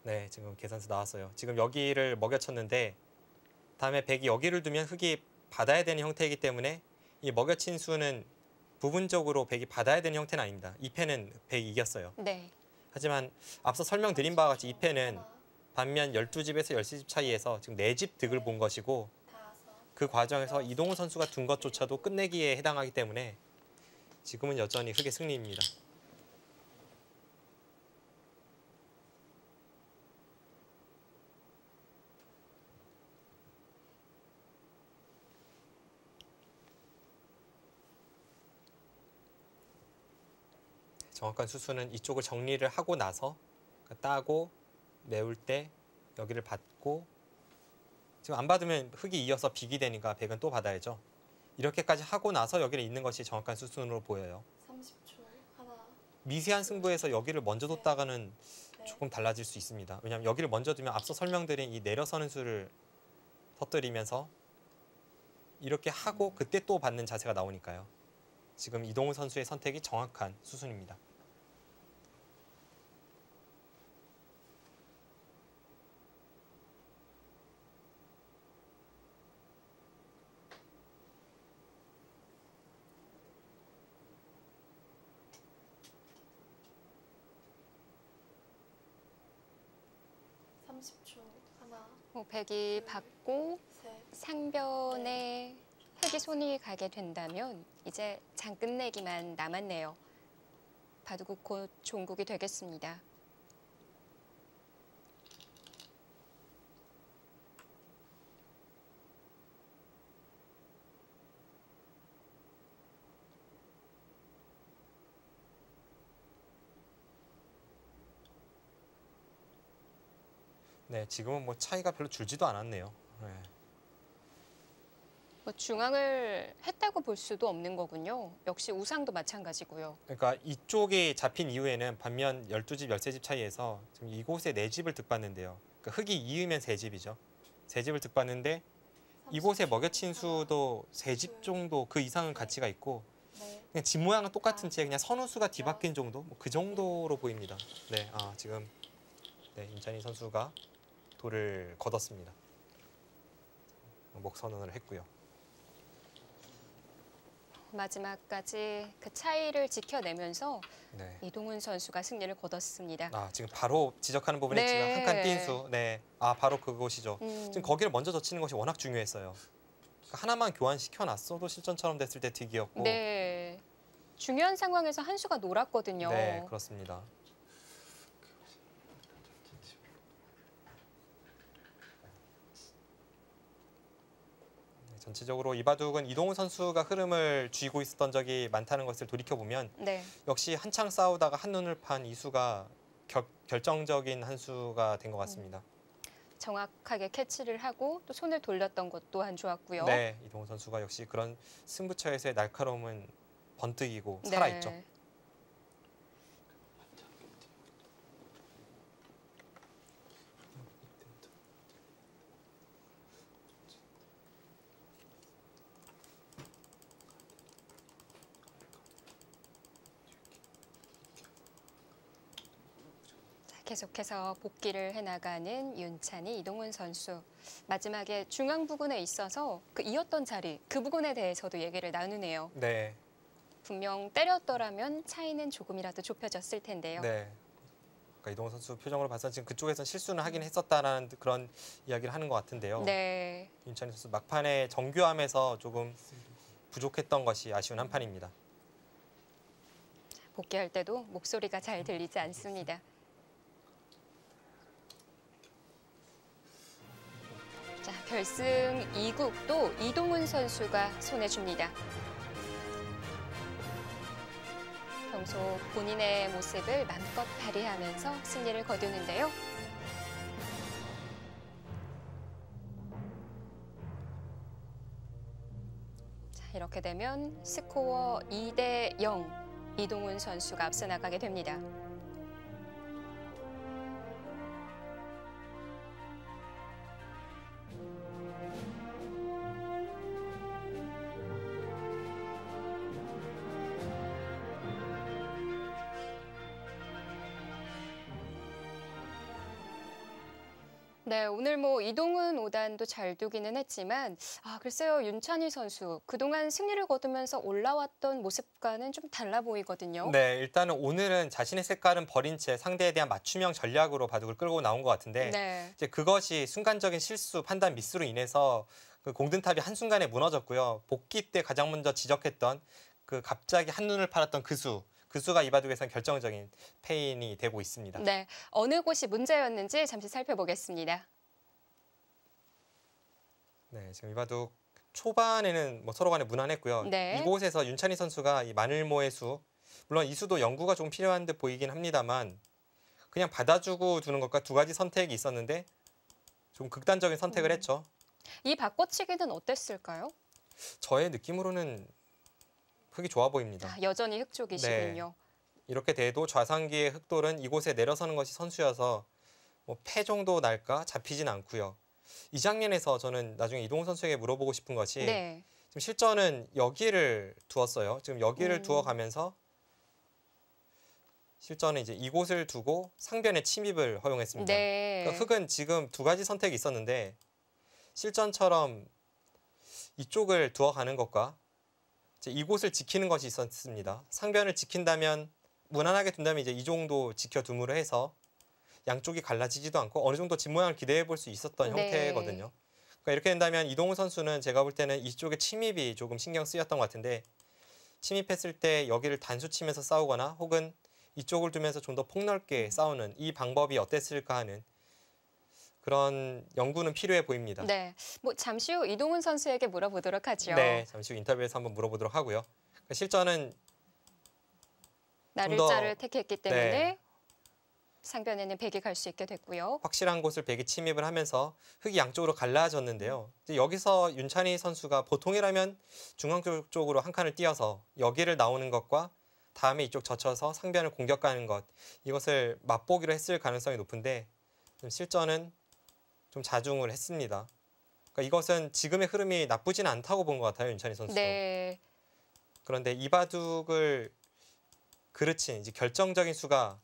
네, 지금 계산서 나왔어요. 지금 여기를 먹여쳤는데 다음에 백이 여기를 두면 흑이 받아야 되는 형태이기 때문에 이 먹여친 수는 부분적으로 백이 받아야 되는 형태는 아닙니다. 이 패는 백이 이겼어요. 네. 하지만 앞서 설명드린 바와 같이 이 패는 반면 12집에서 13집 차이에서 지금 4집 득을 본 것이고 그 과정에서 이동훈 선수가 둔 것조차도 끝내기에 해당하기 때문에 지금은 여전히 흑의 승리입니다. 정확한 수수는 이쪽을 정리를 하고 나서 따고 메울 때 여기를 받고 지금 안 받으면 흑이 이어서 빅이 되니까 백은 또 받아야죠. 이렇게까지 하고 나서 여기를 잇는 것이 정확한 수순으로 보여요. 30초. 하나, 미세한 승부에서 여기를 먼저 뒀다가는 넷, 조금 달라질 수 있습니다. 왜냐하면 여기를 먼저 두면 앞서 설명드린 이 내려서는 수를 터뜨리면서 이렇게 하고 그때 또 받는 자세가 나오니까요. 지금 이동훈 선수의 선택이 정확한 수순입니다. 하나, 백이 받고 셋, 상변에 흑이 손이 가게 된다면 이제 장 끝내기만 남았네요. 바둑은 곧 종국이 되겠습니다. 네, 지금은 뭐 차이가 별로 줄지도 않았네요. 네. 뭐 중앙을 했다고 볼 수도 없는 거군요. 역시 우상도 마찬가지고요. 그러니까 이쪽이 잡힌 이후에는 반면 12집, 13집 차이에서 지금 이곳에 4집을 득받는데요. 그러니까 흑이 이으면 3집이죠. 3집을 득받는데 이곳에 먹여친 수도 3집 정도 그 이상은 가치가 있고 그냥 집 모양은 똑같은 채 그냥 선우수가 뒤바뀐 정도? 뭐 그 정도로 보입니다. 네, 지금 네, 임찬희 선수가 돌을 걷었습니다. 목 선언을 했고요. 마지막까지 그 차이를 지켜내면서 네. 이동훈 선수가 승리를 거뒀습니다. 지금 바로 지적하는 부분이 네. 지금 한 칸 뛴 수. 네. 바로 그곳이죠. 지금 거기를 먼저 젖히는 것이 워낙 중요했어요. 그러니까 하나만 교환시켜 놨어도 실전처럼 됐을 때 득이었고. 네. 중요한 상황에서 한 수가 놀았거든요. 네, 그렇습니다. 전체적으로 이 바둑은 이동훈 선수가 흐름을 쥐고 있었던 적이 많다는 것을 돌이켜보면 네. 역시 한창 싸우다가 한눈을 판 이 수가 결정적인 한 수가 된 것 같습니다. 정확하게 캐치를 하고 또 손을 돌렸던 것 또한 좋았고요. 네, 이동훈 선수가 역시 그런 승부처에서의 날카로움은 번뜩이고 네. 살아있죠. 계속해서 복귀를 해나가는 윤찬희, 이동훈 선수. 마지막에 중앙 부근에 있어서 그 이었던 자리, 그 부분에 대해서도 얘기를 나누네요. 네, 분명 때렸더라면 차이는 조금이라도 좁혀졌을 텐데요. 네. 그러니까 이동훈 선수 표정으로 봐서 지금 그쪽에서 실수는 하긴 했었다라는 그런 이야기를 하는 것 같은데요. 네. 윤찬희 선수 막판에 정교함에서 조금 부족했던 것이 아쉬운 한 판입니다. 복귀할 때도 목소리가 잘 들리지 않습니다. 자, 결승 2국도 이동훈 선수가 손에 줍니다. 평소 본인의 모습을 마음껏 발휘하면서 승리를 거두는데요. 자, 이렇게 되면 스코어 2대0. 이동훈 선수가 앞서 나가게 됩니다. 네, 오늘 뭐 이동훈 5단도 잘 두기는 했지만 글쎄요, 윤찬희 선수 그동안 승리를 거두면서 올라왔던 모습과는 좀 달라 보이거든요. 네, 일단은 오늘은 자신의 색깔은 버린 채 상대에 대한 맞춤형 전략으로 바둑을 끌고 나온 것 같은데 네. 이제 그것이 순간적인 실수, 판단 미스로 인해서 그 공든탑이 한순간에 무너졌고요. 복귀 때 가장 먼저 지적했던 그 갑자기 한눈을 팔았던 그 수가 이 바둑에서는 결정적인 패인이 되고 있습니다. 네, 어느 곳이 문제였는지 잠시 살펴보겠습니다. 네, 지금 이 바둑 초반에는 뭐 서로 간에 무난했고요. 네. 이곳에서 윤찬희 선수가 이 마늘모의 수, 물론 이 수도 연구가 좀 필요한 듯 보이긴 합니다만 그냥 받아주고 두는 것과 두 가지 선택이 있었는데 좀 극단적인 선택을 했죠. 이 바꿔치기는 어땠을까요? 저의 느낌으로는 흙이 좋아 보입니다. 여전히 흑 쪽이시군요. 이렇게 돼도 좌상기의 흑돌은 이곳에 내려서는 것이 선수여서 뭐 패 정도 날까 잡히진 않고요. 이 장면에서 저는 나중에 이동훈 선수에게 물어보고 싶은 것이 네. 지금 실전은 여기를 두었어요. 지금 여기를 두어가면서 실전은 이제 이곳을 두고 상변의 침입을 허용했습니다. 네. 그러니까 흑은 지금 두 가지 선택이 있었는데 실전처럼 이쪽을 두어가는 것과 이제 이곳을 지키는 것이 있었습니다. 상변을 지킨다면 무난하게 둔다면 이제 이 정도 지켜둠으로 해서 양쪽이 갈라지지도 않고 어느 정도 집 모양을 기대해 볼 수 있었던 네. 형태거든요. 그러니까 이렇게 된다면 이동훈 선수는 제가 볼 때는 이쪽의 침입이 조금 신경 쓰였던 것 같은데 침입했을 때 여기를 단수 치면서 싸우거나 혹은 이쪽을 두면서 좀 더 폭넓게 싸우는 이 방법이 어땠을까 하는 그런 연구는 필요해 보입니다. 네, 뭐 잠시 후 이동훈 선수에게 물어보도록 하죠. 네, 잠시 후 인터뷰에서 한번 물어보도록 하고요. 그러니까 실전은 나를자를 택했기 때문에 네. 상변에는 백이 갈 수 있게 됐고요. 확실한 곳을 백이 침입을 하면서 흙이 양쪽으로 갈라졌는데요. 이제 여기서 윤찬희 선수가 보통이라면 중앙 쪽으로 한 칸을 띄어서 여기를 나오는 것과 다음에 이쪽 젖혀서 상변을 공격하는 것 이것을 맛보기로 했을 가능성이 높은데 좀 실전은 좀 자중을 했습니다. 그러니까 이것은 지금의 흐름이 나쁘진 않다고 본 것 같아요. 윤찬희 선수도. 네. 그런데 이 바둑을 그르친 이제 결정적인 수가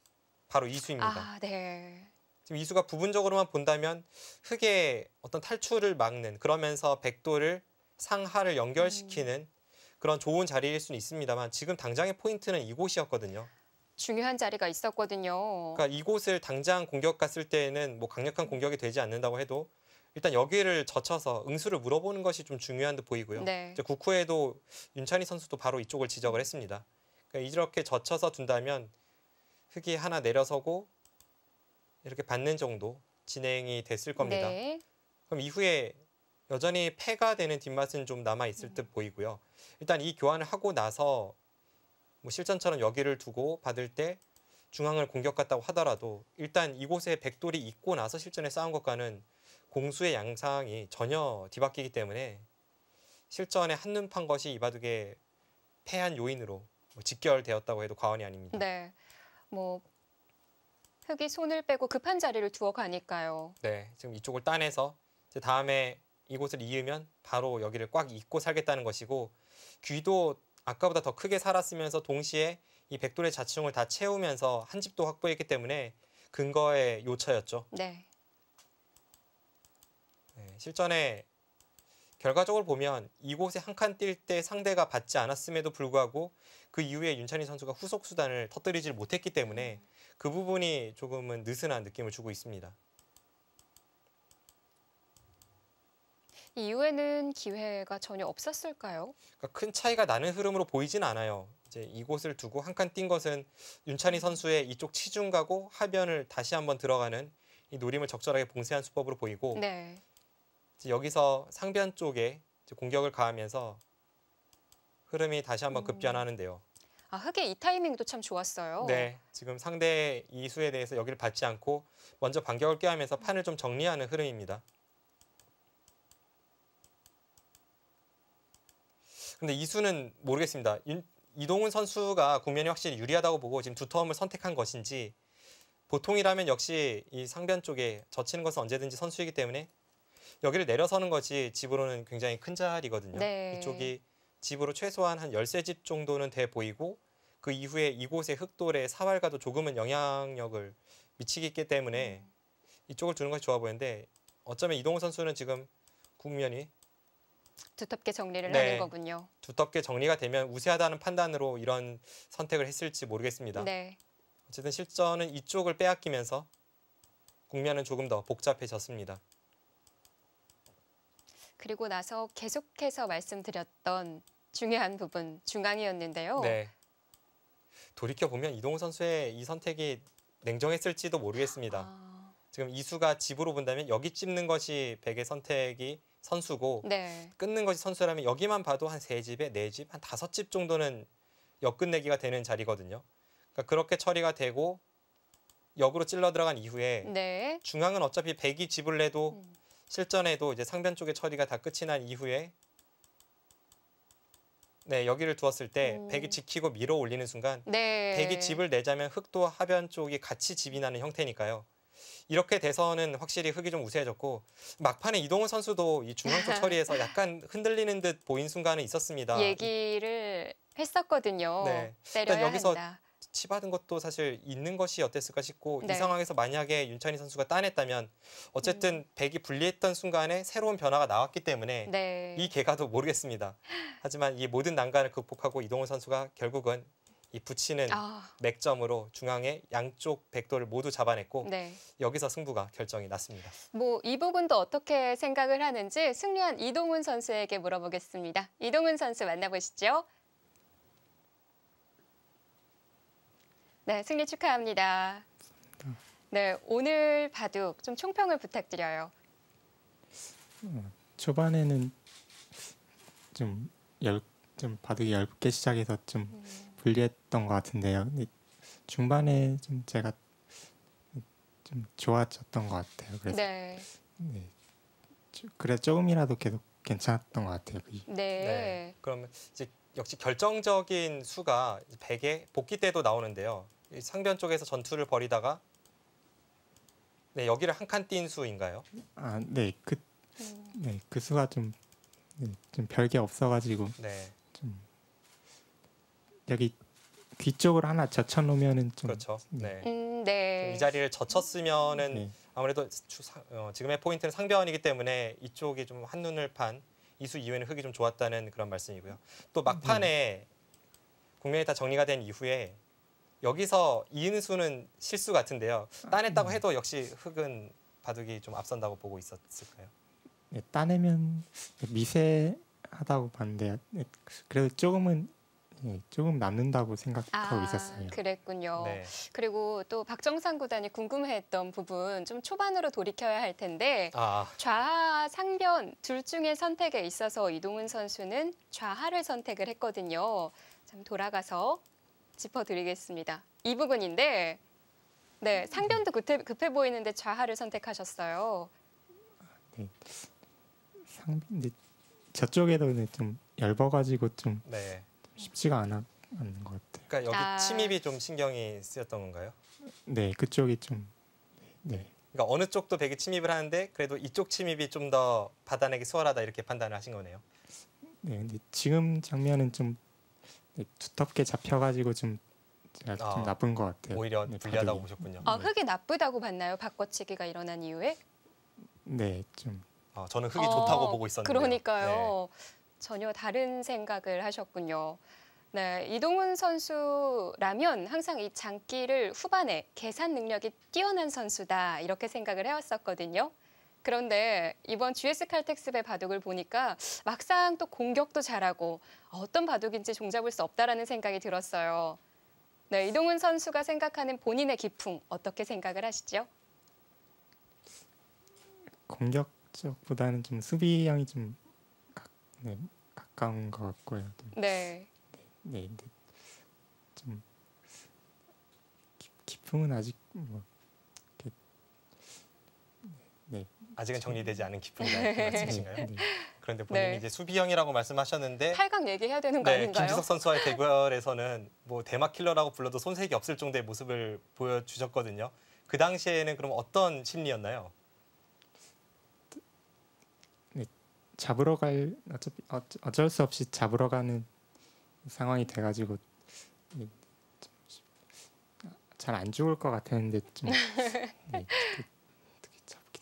바로 이 수입니다. 네. 지금 이 수가 부분적으로만 본다면 흙의 어떤 탈출을 막는 그러면서 백도를 상하를 연결시키는 그런 좋은 자리일 수는 있습니다만 지금 당장의 포인트는 이곳이었거든요. 중요한 자리가 있었거든요. 그러니까 이곳을 당장 공격 갔을 때에는 뭐 강력한 공격이 되지 않는다고 해도 일단 여기를 젖혀서 응수를 물어보는 것이 좀 중요한 듯 보이고요. 네. 이제 국후에도 윤찬희 선수도 바로 이쪽을 지적을 했습니다. 그러니까 이렇게 젖혀서 둔다면 흙이 하나 내려서고 이렇게 받는 정도 진행이 됐을 겁니다. 네. 그럼 이후에 여전히 패가 되는 뒷맛은 좀 남아 있을 듯 보이고요. 일단 이 교환을 하고 나서 뭐 실전처럼 여기를 두고 받을 때 중앙을 공격 갔다고 하더라도 일단 이곳에 백돌이 있고 나서 실전에 싸운 것과는 공수의 양상이 전혀 뒤바뀌기 때문에 실전에 한눈 판 것이 이 바둑의 패한 요인으로 뭐 직결되었다고 해도 과언이 아닙니다. 네. 뭐 흙이 손을 빼고 급한 자리를 두어 가니까요. 네, 지금 이쪽을 따내서 이제 다음에 이곳을 이으면 바로 여기를 꽉 잇고 살겠다는 것이고 귀도 아까보다 더 크게 살았으면서 동시에 이 백돌의 자충을 다 채우면서 한 집도 확보했기 때문에 근거의 요처였죠. 네. 네, 실전에 결과적으로 보면 이곳에 한 칸 뛸 때 상대가 받지 않았음에도 불구하고 그 이후에 윤찬희 선수가 후속 수단을 터뜨리질 못했기 때문에 그 부분이 조금은 느슨한 느낌을 주고 있습니다. 이후에는 기회가 전혀 없었을까요? 그러니까 큰 차이가 나는 흐름으로 보이진 않아요. 이제 이곳을 두고 한 칸 뛴 것은 윤찬희 선수의 이쪽 치중 가고 하변을 다시 한번 들어가는 이 노림을 적절하게 봉쇄한 수법으로 보이고 네. 이제 여기서 상변 쪽에 이제 공격을 가하면서 흐름이 다시 한번 급변하는데요. 흙의 이 타이밍도 참 좋았어요. 네, 지금 상대 이수에 대해서 여기를 받지 않고 먼저 반격을 꾀하면서 판을 좀 정리하는 흐름입니다. 근데 이수는 모르겠습니다. 이동훈 선수가 국면이 확실히 유리하다고 보고 지금 두 텀을 선택한 것인지 보통이라면 역시 이 상변 쪽에 젖히는 것은 언제든지 선수이기 때문에 여기를 내려서는 것이 집으로는 굉장히 큰 자리거든요. 네. 이쪽이 집으로 최소한 한 13집 정도는 돼 보이고 그 이후에 이곳의 흑돌의 사활과도 조금은 영향력을 미치기 때문에 이쪽을 두는 것이 좋아 보이는데 어쩌면 이동훈 선수는 지금 국면이 두텁게 정리를 네. 하는 거군요. 두텁게 정리가 되면 우세하다는 판단으로 이런 선택을 했을지 모르겠습니다. 네. 어쨌든 실전은 이쪽을 빼앗기면서 국면은 조금 더 복잡해졌습니다. 그리고 나서 계속해서 말씀드렸던 중요한 부분 중앙이었는데요. 네. 돌이켜 보면 이동훈 선수의 이 선택이 냉정했을지도 모르겠습니다. 아, 지금 이수가 집으로 본다면 여기 찝는 것이 백의 선택이 선수고 네. 끊는 것이 선수라면 여기만 봐도 한 3집에 4집, 한 5집 정도는 역끝내기가 되는 자리거든요. 그러니까 그렇게 처리가 되고 역으로 찔러 들어간 이후에 네. 중앙은 어차피 백이 집을 내도 음. 실전에도 이제 상변 쪽의 처리가 다 끝이 난 이후에 네, 여기를 두었을 때 백이 지키고 밀어 올리는 순간 네. 백이 집을 내자면 흑도 하변 쪽이 같이 집이 나는 형태니까요. 이렇게 돼서는 확실히 흑이 좀 우세해졌고 막판에 이동훈 선수도 이 중앙 쪽 처리에서 약간 흔들리는 듯 보인 순간은 있었습니다. 얘기를 했었거든요. 네. 때려야 여기서 한다. 치받은 것도 사실 있는 것이 어땠을까 싶고 네. 이 상황에서 만약에 윤찬희 선수가 따냈다면 어쨌든 백이 불리했던 순간에 새로운 변화가 나왔기 때문에 네. 이 개가도 모르겠습니다. 하지만 이 모든 난관을 극복하고 이동훈 선수가 결국은 이 붙이는 아, 맥점으로 중앙의 양쪽 백도를 모두 잡아냈고 네. 여기서 승부가 결정이 났습니다. 뭐 이 부분도 어떻게 생각을 하는지 승리한 이동훈 선수에게 물어보겠습니다. 이동훈 선수 만나보시죠. 네, 승리 축하합니다. 네, 오늘 바둑 좀 총평을 부탁드려요. 초반에는 좀 바둑이 얇게 시작해서 좀 불리했던 것 같은데요. 근데 중반에 좀 제가 좀 좋아졌던 것 같아요. 그래서 네, 그래 조금이라도 계속 괜찮았던 것 같아요. 네, 그러면 이제 역시 결정적인 수가 100의 복귀 때도 나오는데요. 이 상변 쪽에서 전투를 벌이다가 네, 여기를 한 칸 뛴 수인가요? 아, 그 수가 좀 별게 없어가지고 네, 좀 여기 귀 쪽을 하나 젖혀 놓으면은 좀 그렇죠. 네. 네. 이 자리를 젖혔으면은 네. 아무래도 지금의 포인트는 상변이기 때문에 이쪽이 좀 한눈을 판 이수 이후에는 흙이 좀 좋았다는 그런 말씀이고요. 또 막판에 국면이 다 정리가 된 이후에 여기서 이은수는 실수 같은데요. 따냈다고 해도 역시 흙은 바둑이 좀 앞선다고 보고 있었을까요? 네, 따내면 미세하다고 봤는데 그래도 조금은 조금 남는다고 생각하고 있었어요. 그랬군요. 네. 그리고 또 박정상 구단이 궁금해했던 부분 좀 초반으로 돌이켜야 할 텐데 아, 좌하, 상변 둘 중에 선택에 있어서 이동훈 선수는 좌하를 선택을 했거든요. 좀 돌아가서 짚어드리겠습니다. 이 부분인데 네, 상변도 급해 보이는데 좌하를 선택하셨어요. 근데 저쪽에도 좀 얇아가지고 좀 네. 쉽지가 않는 것 같아요. 그러니까 여기 아. 침입이 좀 신경이 쓰였던 건가요? 네, 그쪽이 좀 그러니까 어느 쪽도 백이 침입을 하는데 그래도 이쪽 침입이 좀 더 받아내기 수월하다 이렇게 판단을 하신 거네요. 근데 지금 장면은 좀 두텁게 잡혀가지고 좀 제가 좀 나쁜 것 같아요. 오히려 네, 불리하다고 바둑이. 보셨군요. 흙이 나쁘다고 봤나요? 바꿔치기가 일어난 이후에? 네, 좀 저는 흙이 좋다고 보고 있었는데. 그러니까요. 전혀 다른 생각을 하셨군요. 네, 이동훈 선수라면 항상 이 장기를 후반에 계산 능력이 뛰어난 선수다 이렇게 생각을 해왔었거든요. 그런데 이번 GS 칼텍스배 바둑을 보니까 막상 또 공격도 잘하고 어떤 바둑인지 종잡을 수 없다라는 생각이 들었어요. 네, 이동훈 선수가 생각하는 본인의 기풍 어떻게 생각을 하시죠? 공격적보다는 좀 수비형이 좀 가까운 것 같고요. 네. 네, 근데 좀 기풍은 아직 뭐 아직은 정리되지 않은 기쁨이라는 말씀이신가요? 네. 그런데 본인이 네. 이제 수비형이라고 말씀하셨는데 8강 얘기해야 되는 거 네, 아닌가요? 김지석 선수와의 대결에서는 뭐 대막 킬러라고 불러도 손색이 없을 정도의 모습을 보여주셨거든요. 그 당시에는 그럼 어떤 심리였나요? 잡으러 어차피 어쩔 수 없이 잡으러 가는 상황이 돼가지고 잘 안 죽을 것 같았는데 좀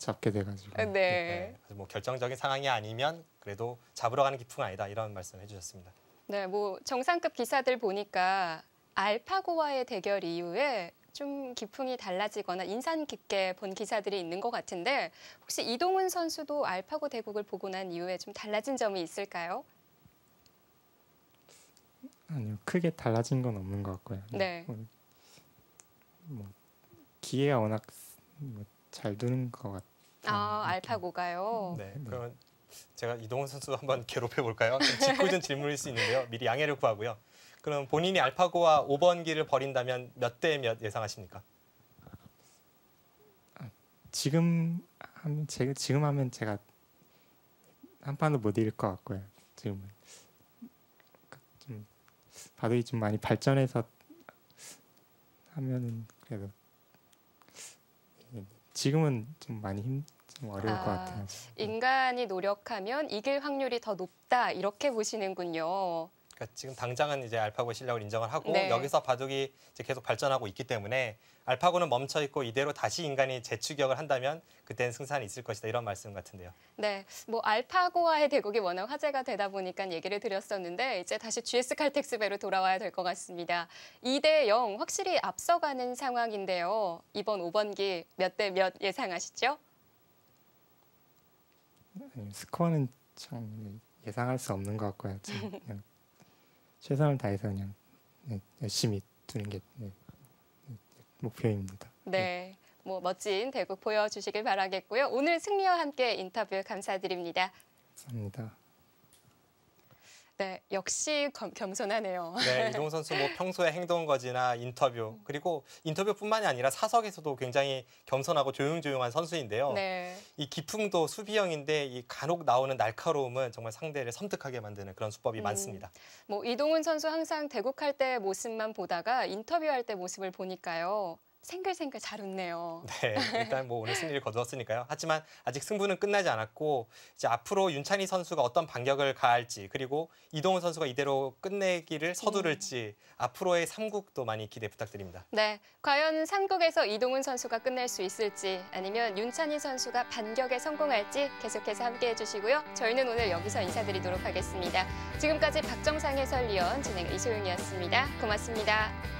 잡게 돼가지고. 네. 네, 그래서 뭐 결정적인 상황이 아니면 그래도 잡으러 가는 기풍은 아니다 이런 말씀 해주셨습니다. 네, 뭐 정상급 기사들 보니까 알파고와의 대결 이후에 좀 기풍이 달라지거나 인상 깊게 본 기사들이 있는 것 같은데 혹시 이동훈 선수도 알파고 대국을 보고 난 이후에 좀 달라진 점이 있을까요? 아니요, 크게 달라진 건 없는 것 같고요. 네. 뭐 기회가 워낙 잘 두는 것 같아요. 알파고가요. 네, 그러면 제가 이동훈 선수 한번 괴롭혀 볼까요? 짓궂은 질문일 수 있는데요. 미리 양해를 구하고요. 그럼 본인이 알파고와 5번기를 벌인다면 몇 대 몇 예상하십니까? 지금 하면 제가 한 판도 못 이길 것 같고요. 지금은 좀 바둑이 좀 많이 발전해서 하면은 그래도 지금은 좀 많이 좀 어려울 것 같아요. 인간이 노력하면 이길 확률이 더 높다 이렇게 보시는군요. 그러니까 지금 당장은 이제 알파고 실력을 인정을 하고 네. 여기서 바둑이 이제 계속 발전하고 있기 때문에 알파고는 멈춰 있고 이대로 다시 인간이 재추격을 한다면 그때는 승산이 있을 것이다 이런 말씀 같은데요. 네, 뭐 알파고와의 대국이 워낙 화제가 되다 보니까 얘기를 드렸었는데 이제 다시 GS 칼텍스배로 돌아와야 될 것 같습니다. 2대 0 확실히 앞서가는 상황인데요. 이번 5번기 몇 대 몇 예상하시죠? 아니, 스코어는 참 예상할 수 없는 것 같고요. 지금 그냥 최선을 다해서 그냥 열심히 두는 게 목표입니다. 네, 뭐 멋진 대국 보여주시길 바라겠고요. 오늘 승리와 함께 인터뷰 감사드립니다. 감사합니다. 네, 역시 겸손하네요. 네, 이동훈 선수 뭐 평소에 행동 거지나 인터뷰 그리고 인터뷰뿐만이 아니라 사석에서도 굉장히 겸손하고 조용조용한 선수인데요. 네. 이 기풍도 수비형인데 이 간혹 나오는 날카로움은 정말 상대를 섬뜩하게 만드는 그런 수법이 많습니다. 뭐 이동훈 선수 항상 대국할 때 모습만 보다가 인터뷰할 때 모습을 보니까요. 생글생글 잘 웃네요. 네, 일단 뭐 오늘 승리를 거두었으니까요. 하지만 아직 승부는 끝나지 않았고 이제 앞으로 윤찬희 선수가 어떤 반격을 가할지 그리고 이동훈 선수가 이대로 끝내기를 서두를지 앞으로의 3국도 많이 기대 부탁드립니다. 네, 과연 3국에서 이동훈 선수가 끝낼 수 있을지 아니면 윤찬희 선수가 반격에 성공할지 계속해서 함께해 주시고요. 저희는 오늘 여기서 인사드리도록 하겠습니다. 지금까지 박정상 해설위원 진행 이소영이었습니다. 고맙습니다.